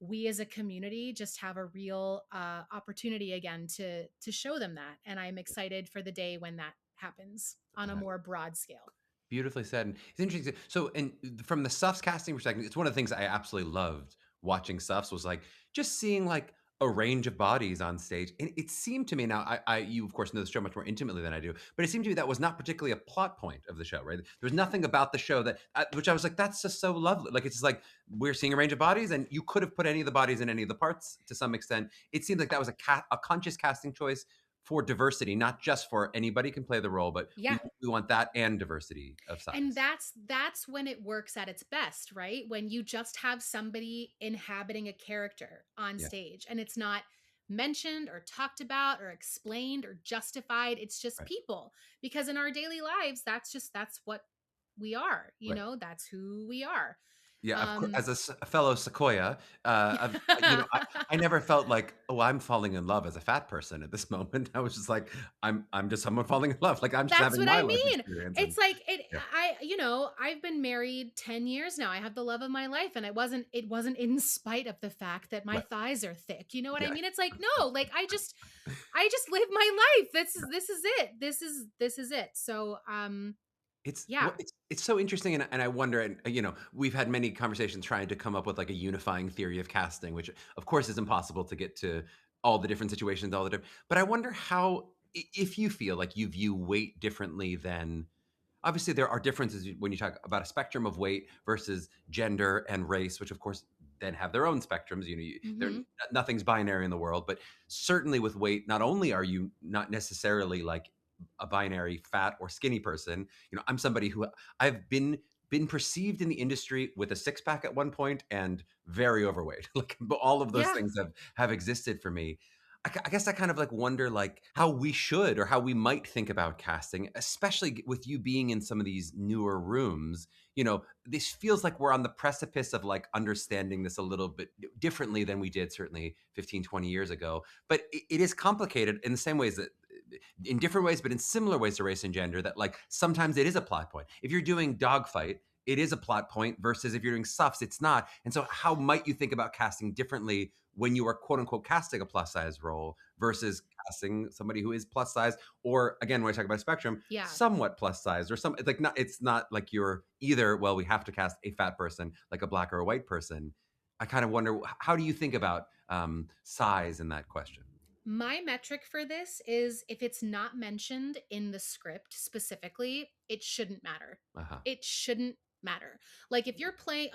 we as a community just have a real opportunity again to show them that, and I'm excited for the day when that happens on a Uh, more broad scale. Beautifully said. And it's interesting. So, and from the Suffs casting perspective, it's one of the things I absolutely loved watching Suffs was like just seeing like a range of bodies on stage. And it seemed to me now, you of course know the show much more intimately than I do, but it seemed to me that was not particularly a plot point of the show, right? There's nothing about the show that, which I was like, that's just so lovely. Like it's just like we're seeing a range of bodies, and you could have put any of the bodies in any of the parts to some extent. It seemed like that was a conscious casting choice for diversity, not just for anybody can play the role, but Yeah. we want that and diversity of And size. that's when it works at its best, right? When you just have somebody inhabiting a character on Yeah, stage and it's not mentioned or talked about or explained or justified. It's just right, people. Because in our daily lives, that's what we are, you right. know, that's who we are. Yeah, of course. Um As a fellow Sequoia, I never felt like, oh, I'm falling in love as a fat person at this moment. I was just like, I'm just someone falling in love. Like I'm just That's having what my I life mean. experience, and It's like it yeah, you know, I've been married 10 years now. I have the love of my life, and it wasn't in spite of the fact that my right, thighs are thick. You know what I yeah. mean? It's like, no, like I just live my life. This is it. This is it. So, yeah. It's so interesting, and I wonder, and we've had many conversations trying to come up with like a unifying theory of casting, which of course is impossible to get to all the different situations, all the different. But I wonder how, if you feel like you view weight differently than, obviously there are differences when you talk about a spectrum of weight versus gender and race, which of course then have their own spectrums. Mhm. Nothing's binary in the world, but certainly with weight, not only are you not necessarily like a binary fat or skinny person. I'm somebody who I've been perceived in the industry with a six pack at one point and very overweight. Like all of those Yeah. things have existed for me. I guess I kind of like wonder like how we should or how we might think about casting, especially with you being in some of these newer rooms. This feels like we're on the precipice of like understanding this a little bit differently than we did certainly 15, 20 years ago. But it is complicated in the same ways that in different ways, but in similar ways to race and gender, that like sometimes it is a plot point. If you're doing Dogfight, it is a plot point versus if you're doing Suffs, it's not. And so how might you think about casting differently when you are quote unquote casting a plus size role versus casting somebody who is plus size, or again, when I talk about a spectrum, Yeah. somewhat plus size, or some, it's like not, it's not like you're either, well, we have to cast a fat person like a black or a white person. I kind of wonder, how do you think about size in that question? My metric for this is if it's not mentioned in the script specifically, it shouldn't matter. Uh-huh. It shouldn't matter. Like if you're playing,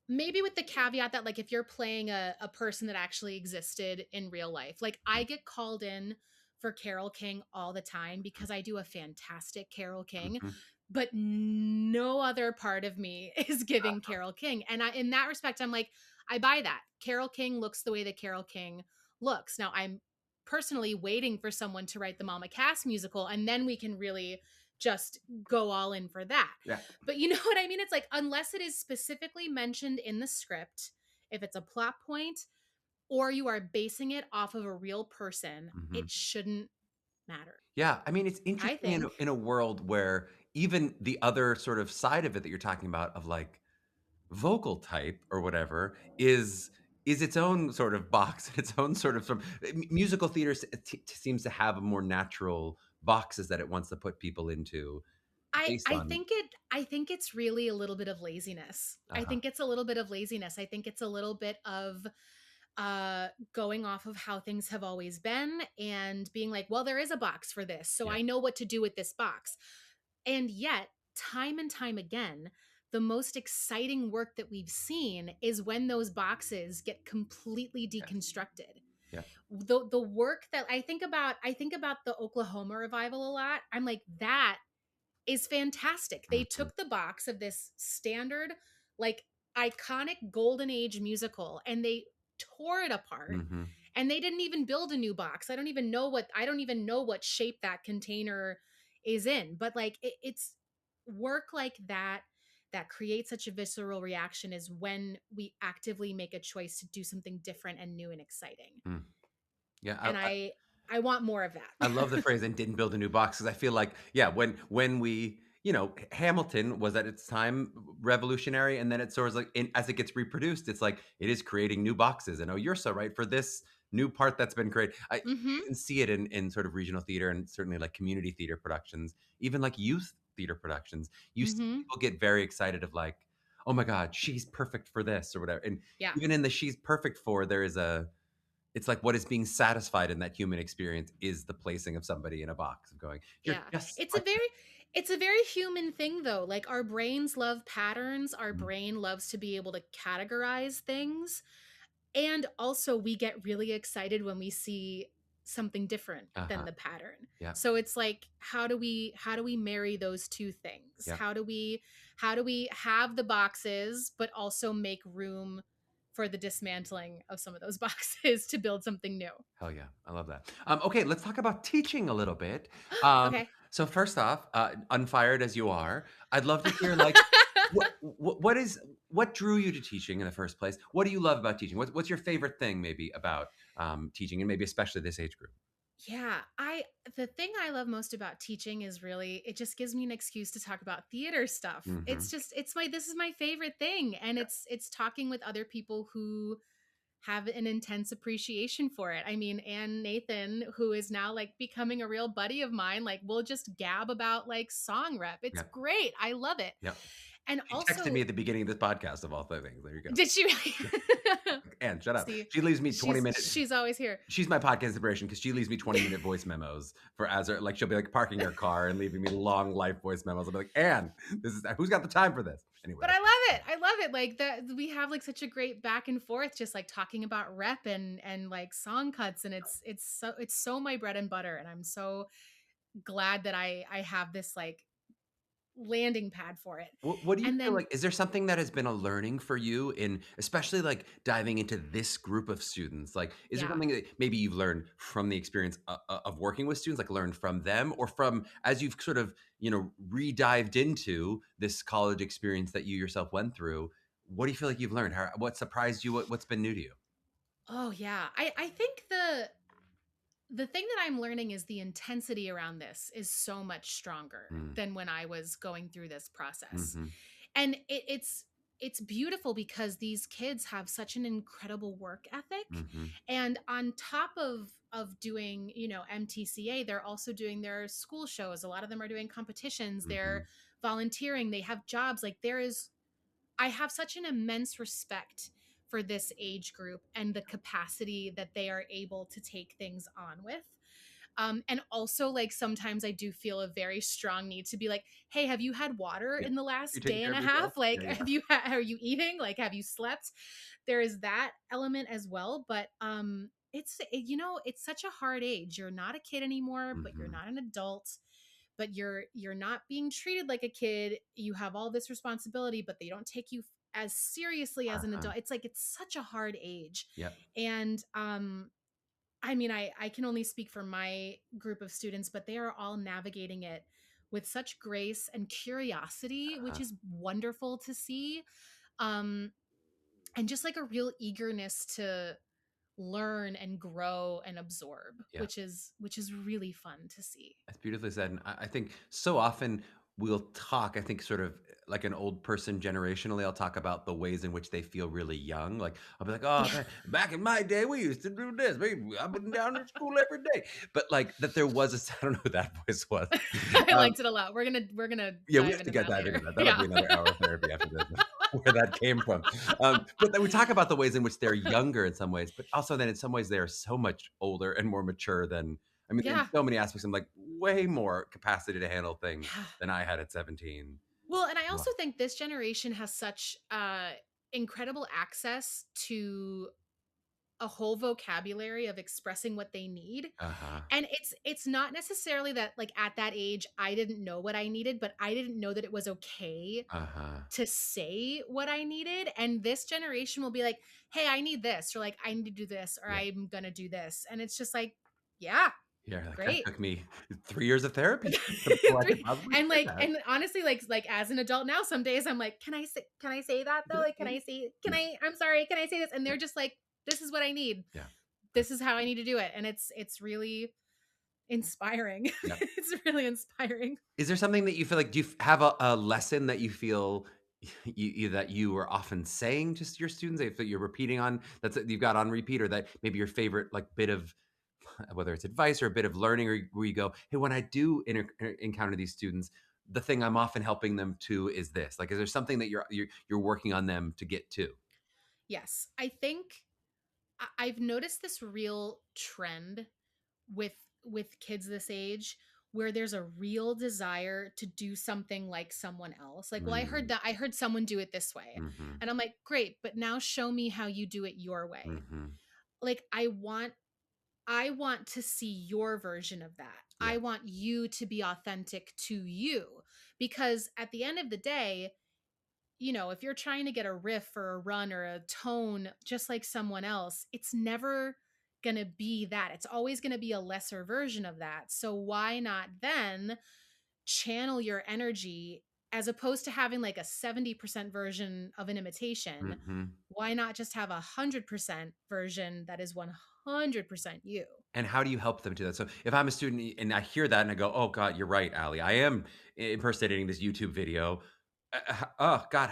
maybe with the caveat that like if you're playing a person that actually existed in real life, like I get called in for Carol King all the time because I do a fantastic Carol King, Mhm. but no other part of me is giving Carol King. And in that respect, I'm like, I buy that. Carol King looks the way that Carol King looks. Now I'm personally waiting for someone to write the Mama Cass musical, and then we can really just go all in for that. Yeah. But you know what I mean? It's like, unless it is specifically mentioned in the script, if it's a plot point or you are basing it off of a real person, Mhm. it shouldn't matter, Yeah, I mean, it's I interesting think. in a world where even the other sort of side of it that you're talking about of like vocal type or whatever is its own sort of box, its own sort of musical theater seems to have a more natural boxes that it wants to put people into based on. I think it's really a little bit of laziness. I Uh-huh. think it's a little bit of laziness. I think it's a little bit of going off of how things have always been and being like, well, there is a box for this, so Yeah. I know what to do with this box. And yet, time and time again, the most exciting work that we've seen is when those boxes get completely Yes. deconstructed. Yeah. The work that I think about the Oklahoma revival a lot. I'm like, that is fantastic. They Mhm. took the box of this standard, like iconic golden age musical, and they tore it apart. Mhm. And they didn't even build a new box. I don't even know what shape that container is in. But like it's work like that that creates such a visceral reaction is when we actively make a choice to do something different and new and exciting. Mm. Yeah, And I want more of I that. love the phrase "and didn't build a new box" because I feel like, yeah, when we, Hamilton was at its time revolutionary, and then it's sort of like, as it gets reproduced, it's like it is creating new boxes. And oh, you're so right for this new part that's been created. I Mhm. even see it in sort of regional theater and certainly like community theater productions, even like youth theater productions. You see Mhm. people get very excited of like, oh my God, she's perfect for this or whatever. And Yeah. even in the she's perfect for, there is a it's like what is being satisfied in that human experience is the placing of somebody in a box of going, "You're Yeah. just It's a like very it's a very human thing though. Like our brains love patterns. Our Mhm. brain loves to be able to categorize things. And also we get really excited when we see something different than Uh-huh. the pattern. Yeah. So it's like how do we marry those two things? Yeah. How do we have the boxes but also make room for the dismantling of some of those boxes to build something new? Hell yeah. I love that. Okay, let's talk about teaching a little bit. Okay. So first off, unfired as you are, I'd love to hear like what drew you to teaching in the first place? What do you love about teaching? What's your favorite thing maybe about teaching and maybe especially this age group? Yeah, I the thing I love most about teaching is really it just gives me an excuse to talk about theater stuff. Hmm. It's my this is my favorite thing and it's talking with other people who have an intense appreciation for it. I mean, Ann Nathan, who is now like becoming a real buddy of mine, like we'll just gab about like song rep. It's Yeah. great. I love it. Yeah. And She texted me also, at the beginning of this podcast of all things. There you go. did she And shut up. see? She leaves me 20 minute She's always here. She's my podcast inspiration because she leaves me 20-minute voice memos for as her, like she'll be like parking her car and leaving me long life voice memos. I'll be like, Anne, this is who's got the time for this? Anyway. But I love it. I love it. Like that we have like such a great back and forth, just like talking about rep and like song cuts, and it's so my bread and butter, and I'm so glad that I have this like landing pad for it. What do you And feel then like? Is there something that has been a learning for you in, especially like diving into this group of students? Like, is there yeah. something that maybe you've learned from the experience of working with students, like learned from them, or from as you've sort of re-dived into this college experience that you yourself went through? What do you feel like you've learned? What surprised you? What's been new to you? Oh yeah. I think the thing that I'm learning is the intensity around this is so much stronger Mm, than when I was going through this process. mhm, And it's beautiful because these kids have such an incredible work ethic, mhm, and on top of doing MTCA, they're also doing their school shows. A lot of them are doing competitions, they're mhm. volunteering, they have jobs. Like I have such an immense respect for this age group and the capacity that they are able to take things on with. And also, like, sometimes I do feel a very strong need to be like, hey, have you had water Yeah. in the You last taking day care and of a yourself? half? Like, Yeah, yeah. are you eating? Like, have you slept? There is that element as well. But it's such a hard age. You're not a kid anymore, but you're Mhm. not an adult, but you're not being treated like a kid. You have all this responsibility, but they don't take you as seriously as an Uh-huh. adult. It's like it's such a hard age. Yep. And I mean, I can only speak for my group of students, but they are all navigating it with such grace and curiosity, which Uh-huh. is wonderful to see. Um, and just like a real eagerness to learn and grow and absorb, Yeah. which is really fun to see. That's beautifully said. And I think so often we'll talk, I think, sort of. like an old person generationally, I'll talk about the ways in which they feel really young. Like I'll be like, oh Yeah. man, back in my day, we used to do this. I've been down to school every day. But like that there was a I don't know who that voice was. I Um, liked it a lot. We're gonna yeah, we dive have to into get that diving into later. that. That'll Yeah. be another hour of therapy after this, where that came from. But then we talk about the ways in which they're younger in some ways, but also then in some ways they are so much older and more mature than, I mean, in Yeah. so many aspects, I'm like way more capacity to handle things than I had at 17. Well, and I Wow. also think this generation has such incredible access to a whole vocabulary of expressing what they need. Uh-huh. And it's not necessarily that like at that age I didn't know what I needed, but I didn't know that it was okay Uh-huh. to say what I needed. And this generation will be like, "Hey, I need this," or like, "I need to do this," or Yeah. "I'm going to do this." And it's just like, "Yeah, Yeah, like that great." took me 3 years of therapy before I could possibly And say like that. and honestly like as an adult now some days I'm like, can I say that though? Yeah, Like yeah, can yeah, I'm sorry, can I say this? And yeah, they're just like, this is what I need. yeah. This is how I need to do it. And it's really inspiring. Yeah. It's really inspiring. Is there something that you feel like, do you have a lesson that you feel that you are often saying to your students, that you're repeating on, that's you've got on repeat, or that maybe your favorite like bit of, whether it's advice or a bit of learning, or where you go, hey, when I do encounter these students, the thing I'm often helping them to is this. Like, is there something that you're working on them to get to? Yes. I think I've noticed this real trend with kids this age where there's a real desire to do something like someone else. Like, well, Mm, I heard someone do it this way. mm-hmm, And I'm like, "Great, but now show me how you do it your way." mm-hmm. Like I want to see your version of that. Yeah. I want you to be authentic to you because at the end of the day, if you're trying to get a riff or a run or a tone just like someone else, it's never going to be that. It's always going to be a lesser version of that. So why not then channel your energy as opposed to having like a 70% version of an imitation? Mm-hmm. Why not just have 100% version that is 100% you? And how do you help them do that? So if I'm a student and I hear that and I go, "Oh God, you're right, Ali. I am impersonating this YouTube video." Oh God,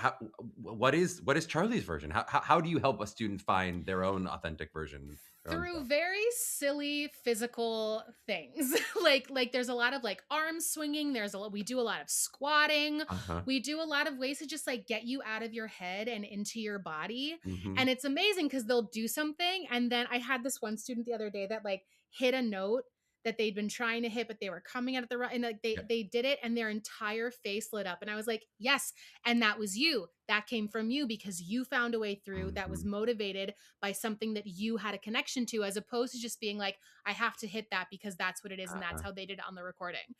what is Charlie's version? How do you help a student find their own authentic version, their own Through self? very silly physical things. Like there's a lot of like arm swinging, we do a lot of squatting. Uh huh. We do a lot of ways to just like get you out of your head and into your body. Mm-hmm. And it's amazing cuz they'll do something and then I had this one student the other day that like hit a note that they'd been trying to hit but they were coming out at the right and like Yeah. they did it and their entire face lit up and I was like, "Yes, and that was you. That came from you because you found a way through that was Mm-hmm. motivated by something that you had a connection to as opposed to just being like, I have to hit that because that's what it is and that's Uh-huh. how they did it on the recording."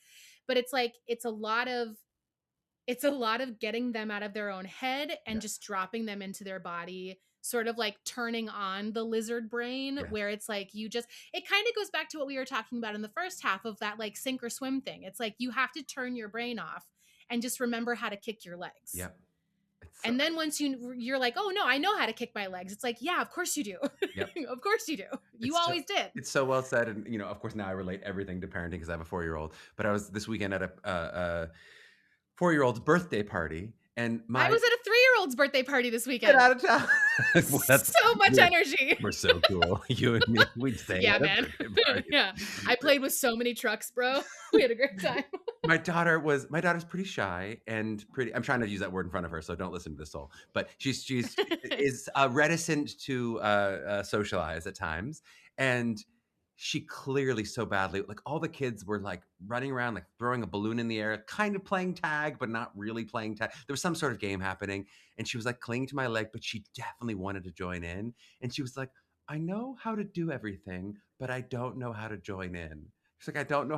But it's like it's a lot of getting them out of their own head and Yes. just dropping them into their body, sort of like turning on the lizard brain Yes. where it's like it kind of goes back to what we were talking about in the first half of that like sink or swim thing. It's like you have to turn your brain off and just remember how to kick your legs. Yep. It's so, And then once you're like, "Oh no, I know how to kick my legs." It's like, "Yeah, of course you do." yep. Of course you do. You It's so always did. it's so well said, and of course, now I relate everything to parenting because I have a 4-year-old. But I was this weekend at a 4-year-old's birthday party, and I my was at a 3-year-old's birthday party this get weekend. out of town. Well, that's So much we're, energy. we're so cool. You and me, we'd stay Yeah, at a man. birthday party. Yeah. I played with so many trucks, bro. We had a great time. My daughter's pretty shy and pretty. I'm trying to use that word in front of her, so don't listen to this soul. But she's is reticent to socialize at times, and she clearly so badly. Like all the kids were like running around, like throwing a balloon in the air, kind of playing tag, but not really playing tag. There was some sort of game happening, and she was like clinging to my leg, but she definitely wanted to join in. And she was like, "I know how to do everything, but I don't know how to join in." She's like, Ugh. I don't know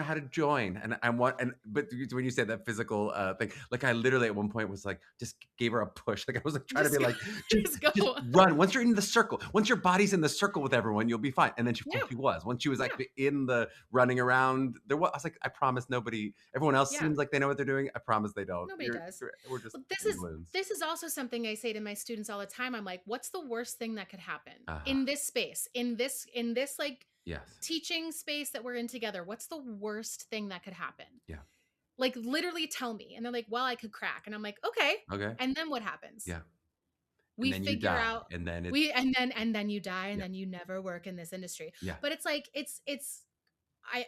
how to join. And I want, but when you said that physical thing, like I literally at one point was like, just gave her a push. Like I was like trying to Just be go. like, just, Just go. just run. Once you're in the circle, once your body's in the circle with everyone, you'll be fine. And then of course Yeah. she was. Once she was like Yeah. in the running around, I was like, I promise nobody, everyone else Yeah. seems like they know what they're doing. I promise they don't. Nobody does. We're just Well, balloons. this is also something I say to my students all the time. I'm like, what's the worst thing that could happen Uh-huh. in this space, in this like Yes. teaching space that we're in together? What's the worst thing that could happen? Yeah. Like literally tell me. And they're like, well, I could crack. And I'm like, okay. Okay. And then what happens? Yeah. And We then you figure die, out and then it's we and then you die and yeah, then you never work in this industry. yeah, But it's like it's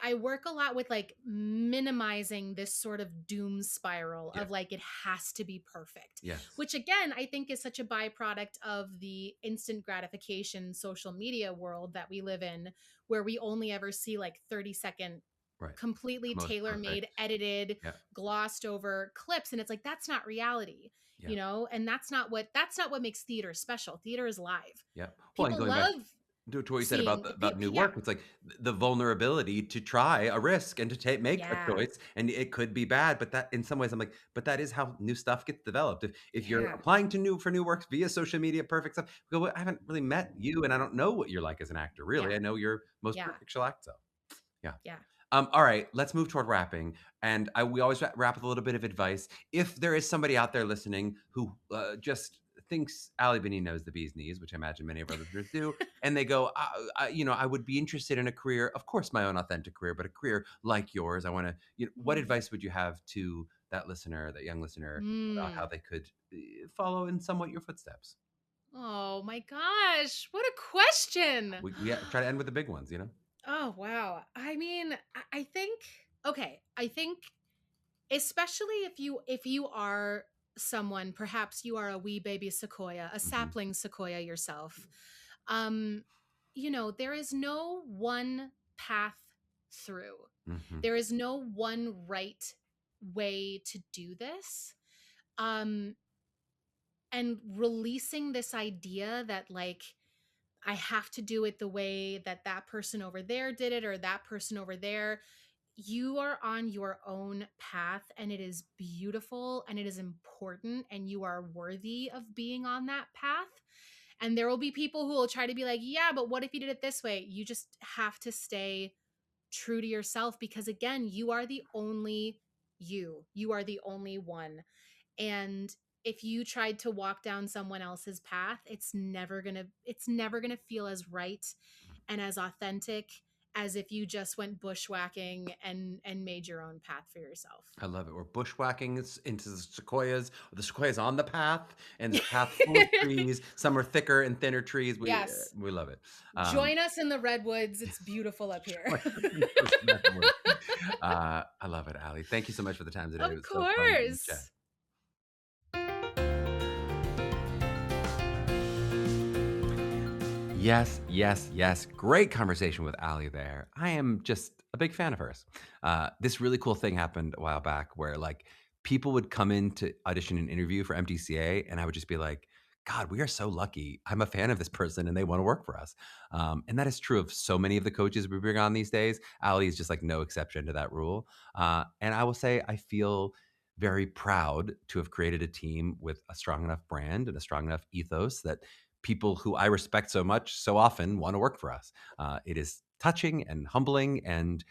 I work a lot with like minimizing this sort of doom spiral yeah, of like it has to be perfect, yes, which again I think is such a byproduct of the instant gratification social media world that we live in, where we only ever see like 30-second right. completely Most tailor-made, perfect. edited, Yeah, glossed over clips, and it's like that's not reality, yeah, and that's not what makes theater special. Theater is live. yeah. Well, and People going back love to what you said seeing about new yeah, work, it's like the vulnerability to try a risk and to make a yeah, choice, and it could be bad, but that in some ways I'm like, but that is how new stuff gets developed. If you're yeah, applying to new works via social media, perfect stuff. Go, well, I haven't really met you, and I don't know what you're like as an actor. Really, yeah, I know your most yeah, perfect shall act. So, yeah. yeah. All right, let's move toward wrapping. And we always wrap with a little bit of advice. If there is somebody out there listening who just thinks Ali Benny knows the bee's knees, which I imagine many of our listeners do, and they go, I would be interested in a career, of course, my own authentic career, but a career like yours. I want to, what Mm. advice would you have to that listener, that young listener, about how Mm. they could follow in somewhat your footsteps? Oh my gosh, what a question. We try to end with the big ones, Oh wow. I mean, I think okay, I think especially if you are someone, perhaps you are a wee baby sequoia, a Hmm. sapling sequoia yourself. Um there is no one path through. Hmm. There is no one right way to do this. Um and releasing this idea that like I have to do it the way that that person over there did it or that person over there. You are on your own path and it is beautiful and it is important and you are worthy of being on that path. And there will be people who will try to be like, yeah, but what if you did it this way? You just have to stay true to yourself because, again, you are the only you. You are the only one. And if you tried to walk down someone else's path, it's never going to feel as right and as authentic as if you just went bushwhacking and made your own path for yourself. I love it. We're bushwhacking into the sequoias. The sequoias on the path, and the path full of trees. Some are thicker and thinner trees. Yes. We love it. Join us in the redwoods. It's beautiful up here. I love it, Ali. Thank you so much for the time today. It Of was so fun to chat. course. Yes, yes, yes. Great conversation with Ali there. I am just a big fan of hers. This really cool thing happened a while back where like people would come in to audition and interview for MTCA, and I would just be like, God, we are so lucky. I'm a fan of this person and they want to work for us. And that is true of so many of the coaches we bring on these days. Ali is just like no exception to that rule. And I will say, I feel very proud to have created a team with a strong enough brand and a strong enough ethos that people who I respect so much so often want to work for us. It is touching and humbling and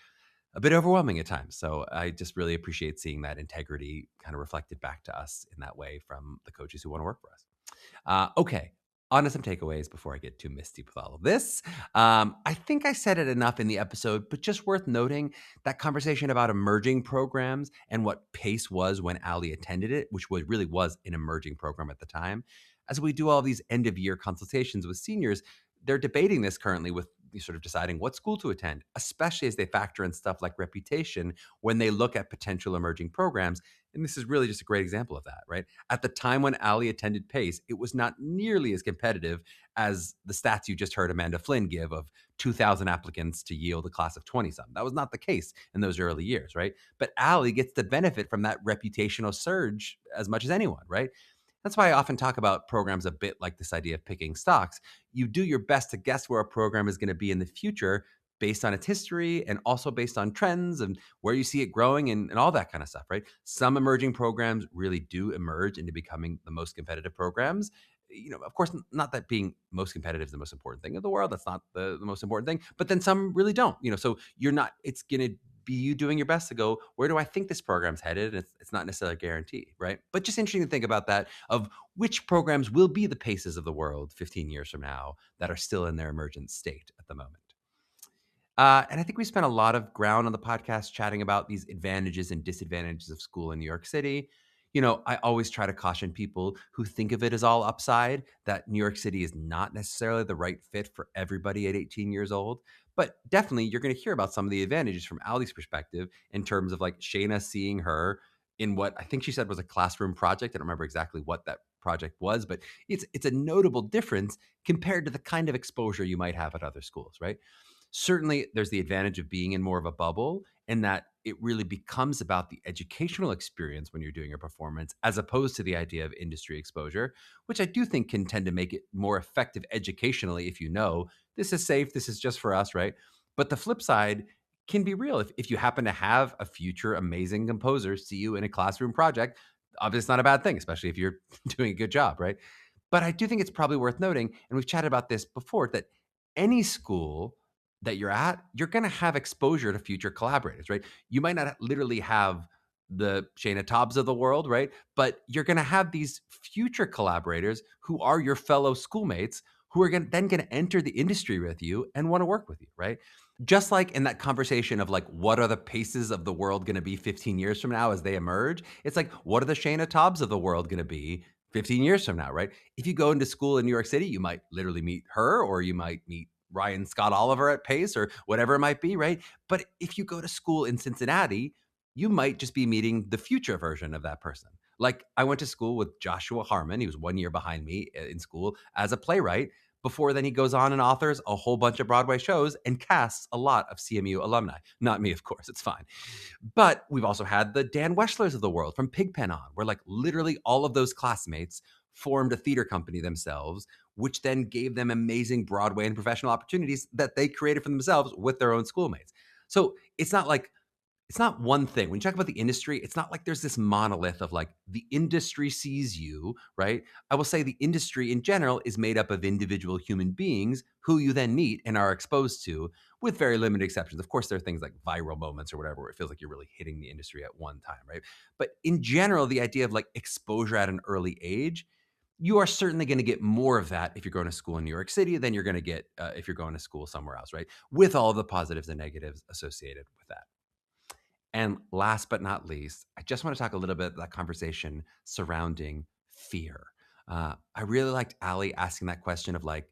a bit overwhelming at times. So I just really appreciate seeing that integrity kind of reflected back to us in that way from the coaches who want to work for us. Okay. On to some takeaways before I get too misty with all of this. I think I said it enough in the episode, but just worth noting that conversation about emerging programs and what PACE was when Ali attended it, which really was an emerging program at the time. As we do all these end of year consultations with seniors, they're debating this currently with sort of deciding what school to attend, especially as they factor in stuff like reputation when they look at potential emerging programs. And this is really just a great example of that, right? At the time when Ali attended PACE, it was not nearly as competitive as the stats you just heard Amanda Flynn give of 2,000 applicants to yield a class of 20 some. That was not the case in those early years, right? But Ali gets the benefit from that reputational surge as much as anyone, right? That's why I often talk about programs a bit like this idea of picking stocks. You do your best to guess where a program is going to be in the future based on its history and also based on trends and where you see it growing and all that kind of stuff, right? Some emerging programs really do emerge into becoming the most competitive programs. Of course, not that being most competitive is the most important thing in the world. That's not the most important thing. But then some really don't. So you're not. It's going to be you doing your best to go, where do I think this program's headed? And it's not necessarily a guarantee, right? But just interesting to think about that of which programs will be the paces of the world 15 years from now that are still in their emergent state at the moment. And I think we spent a lot of ground on the podcast chatting about these advantages and disadvantages of school in New York City. I always try to caution people who think of it as all upside that New York City is not necessarily the right fit for everybody at 18 years old. But definitely, you're going to hear about some of the advantages from Ali's perspective in terms of like Shayna seeing her in what I think she said was a classroom project. I don't remember exactly what that project was, but it's a notable difference compared to the kind of exposure you might have at other schools, right? Certainly there's the advantage of being in more of a bubble and that it really becomes about the educational experience when you're doing a performance as opposed to the idea of industry exposure, which I do think can tend to make it more effective educationally if you know this is safe, this is just for us, right? But the flip side can be real. If you happen to have a future amazing composer see you in a classroom project, obviously it's not a bad thing, especially if you're doing a good job, right? But I do think it's probably worth noting, and we've chatted about this before, that any school that you're at, you're going to have exposure to future collaborators, right? You might not literally have the Shayna Taubes of the world, right? But you're going to have these future collaborators who are your fellow schoolmates who are then going to enter the industry with you and want to work with you, right? Just like in that conversation of like, what are the paces of the world going to be 15 years from now as they emerge? It's like, what are the Shayna Taubes of the world going to be 15 years from now, right? If you go into school in New York City, you might literally meet her or you might meet Ryan Scott Oliver at Pace or whatever it might be, right? But if you go to school in Cincinnati, you might just be meeting the future version of that person. Like I went to school with Joshua Harmon. He was 1 year behind me in school as a playwright. Before then, he goes on and authors a whole bunch of Broadway shows and casts a lot of CMU alumni. Not me, of course, it's fine. But we've also had the Dan Weschlers of the world from Pigpen on, where like literally all of those classmates formed a theater company themselves, which then gave them amazing Broadway and professional opportunities that they created for themselves with their own schoolmates. So it's not one thing. When you talk about the industry, it's not like there's this monolith of like the industry sees you, right? I will say the industry in general is made up of individual human beings who you then meet and are exposed to with very limited exceptions. Of course, there are things like viral moments or whatever where it feels like you're really hitting the industry at one time, right? But in general, the idea of like exposure at an early age, you are certainly going to get more of that if you're going to school in New York City than you're going to get if you're going to school somewhere else, right? With all of the positives and negatives associated with that. And last but not least, I just want to talk a little bit about that conversation surrounding fear. I really liked Ali asking that question of like,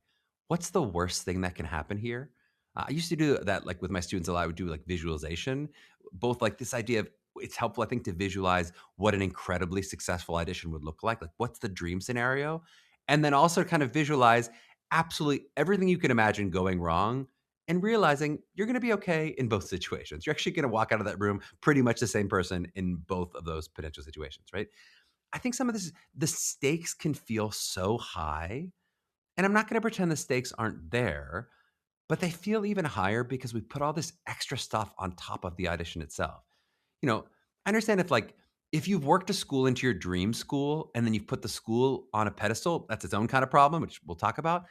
what's the worst thing that can happen here? I used to do that like with my students a lot. I would do like visualization, both like this idea of it's helpful, I think, to visualize what an incredibly successful audition would look like. Like, what's the dream scenario? And then also kind of visualize absolutely everything you can imagine going wrong and realizing you're going to be okay in both situations. You're actually going to walk out of that room pretty much the same person in both of those potential situations, right? I think some of this, the stakes can feel so high. And I'm not going to pretend the stakes aren't there, but they feel even higher because we put all this extra stuff on top of the audition itself. I understand if you've worked a school into your dream school and then you've put the school on a pedestal, that's its own kind of problem, which we'll talk about.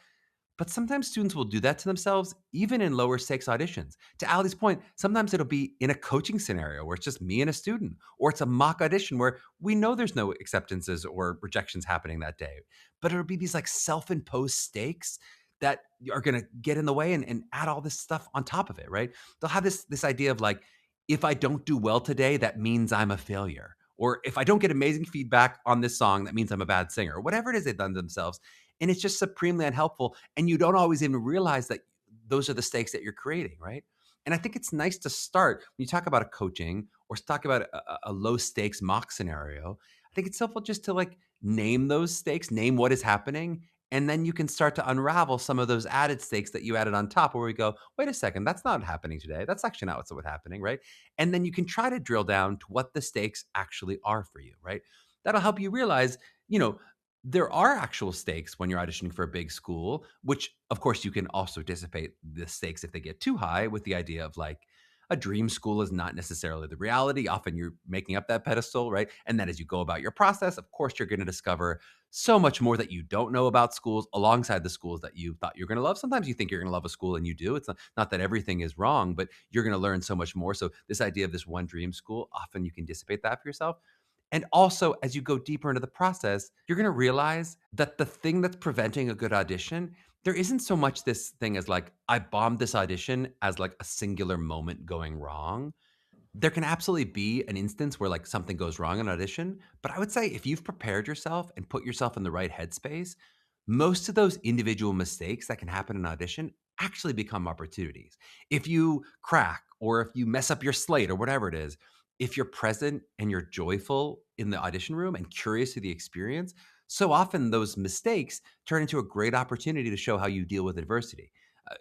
But sometimes students will do that to themselves, even in lower stakes auditions. To Ali's point, sometimes it'll be in a coaching scenario where it's just me and a student, or it's a mock audition where we know there's no acceptances or rejections happening that day. But it'll be these like self imposed stakes that are going to get in the way and add all this stuff on top of it, right? They'll have this idea of like, if I don't do well today, that means I'm a failure. Or if I don't get amazing feedback on this song, that means I'm a bad singer, or whatever it is they've done to themselves. And it's just supremely unhelpful. And you don't always even realize that those are the stakes that you're creating, right? And I think it's nice to start when you talk about a coaching or talk about a low stakes mock scenario. I think it's helpful just to like name those stakes, name what is happening, and then you can start to unravel some of those added stakes that you added on top where we go, wait a second, that's not happening today. That's actually not what's happening, right? And then you can try to drill down to what the stakes actually are for you, right? That'll help you realize, you know, there are actual stakes when you're auditioning for a big school, which of course you can also dissipate the stakes if they get too high with the idea of like a dream school is not necessarily the reality. Often you're making up that pedestal, right? And then as you go about your process, of course, you're going to discover so much more that you don't know about schools alongside the schools that you thought you're going to love. Sometimes you think you're going to love a school and you do. It's not that everything is wrong, but you're going to learn so much more. So this idea of this one dream school, often you can dissipate that for yourself. And also, as you go deeper into the process, you're going to realize that the thing that's preventing a good audition there isn't so much this thing as like, I bombed this audition as like a singular moment going wrong. There can absolutely be an instance where like something goes wrong in an audition, but I would say if you've prepared yourself and put yourself in the right headspace, most of those individual mistakes that can happen in an audition actually become opportunities. If you crack or if you mess up your slate or whatever it is, if you're present and you're joyful in the audition room and curious to the experience, so often those mistakes turn into a great opportunity to show how you deal with adversity.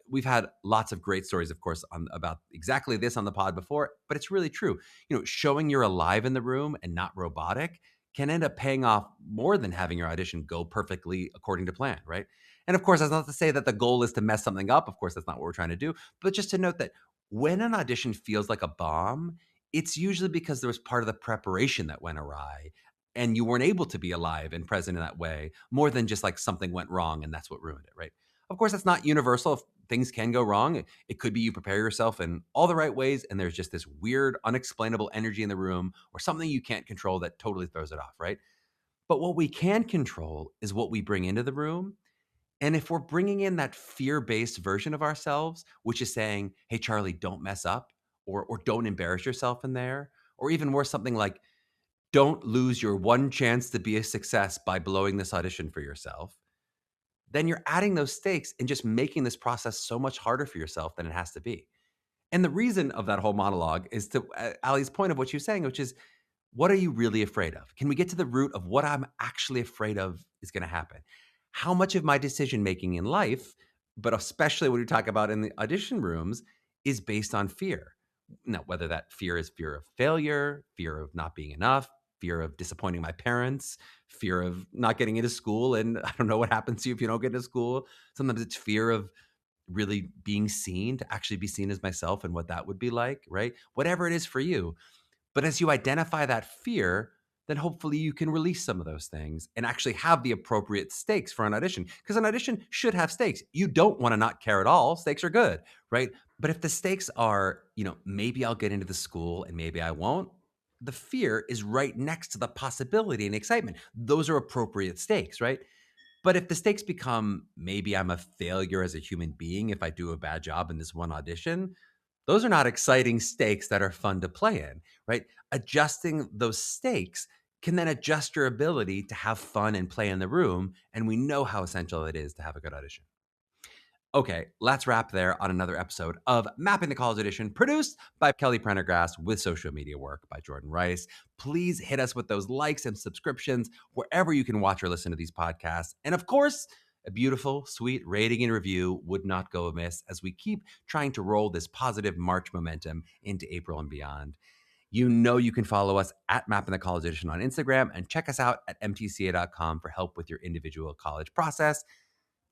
We've had lots of great stories, of course, about exactly this on the pod before, but it's really true. Showing you're alive in the room and not robotic can end up paying off more than having your audition go perfectly according to plan, right? And of course, that's not to say that the goal is to mess something up. Of course, that's not what we're trying to do. But just to note that when an audition feels like a bomb, it's usually because there was part of the preparation that went awry and you weren't able to be alive and present in that way, more than just like something went wrong and that's what ruined it, right? Of course, that's not universal. If things can go wrong, it could be you prepare yourself in all the right ways and there's just this weird, unexplainable energy in the room or something you can't control that totally throws it off, right? But what we can control is what we bring into the room. And if we're bringing in that fear-based version of ourselves, which is saying, hey, Charlie, don't mess up, or don't embarrass yourself in there, or even worse, something like, don't lose your one chance to be a success by blowing this audition for yourself, then you're adding those stakes and just making this process so much harder for yourself than it has to be. And the reason of that whole monologue is to Ali's point of what you're saying, which is, what are you really afraid of? Can we get to the root of what I'm actually afraid of is going to happen? How much of my decision making in life, but especially when we talk about in the audition rooms, is based on fear? Now, whether that fear is fear of failure, fear of not being enough, fear of disappointing my parents, fear of not getting into school, and I don't know what happens to you if you don't get into school. Sometimes it's fear of really being seen, to actually be seen as myself and what that would be like, right? Whatever it is for you. But as you identify that fear, then hopefully you can release some of those things and actually have the appropriate stakes for an audition. Because an audition should have stakes. You don't want to not care at all. Stakes are good, right? But if the stakes are, maybe I'll get into the school and maybe I won't, the fear is right next to the possibility and excitement. Those are appropriate stakes, right? But if the stakes become maybe I'm a failure as a human being if I do a bad job in this one audition, those are not exciting stakes that are fun to play in, right? Adjusting those stakes can then adjust your ability to have fun and play in the room. And we know how essential it is to have a good audition. Okay, let's wrap there on another episode of Mapping the College Audition, produced by Kelly Prendergast with social media work by Jordan Rice. Please hit us with those likes and subscriptions wherever you can watch or listen to these podcasts. And of course, a beautiful, sweet rating and review would not go amiss as we keep trying to roll this positive March momentum into April and beyond. You know you can follow us at Mapping the College Audition on Instagram and check us out at mtca.com for help with your individual college process.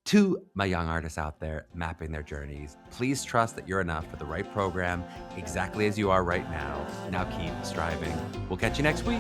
To my young artists out there mapping their journeys, please trust that you're enough for the right program exactly as you are right now. Now keep striving. We'll catch you next week.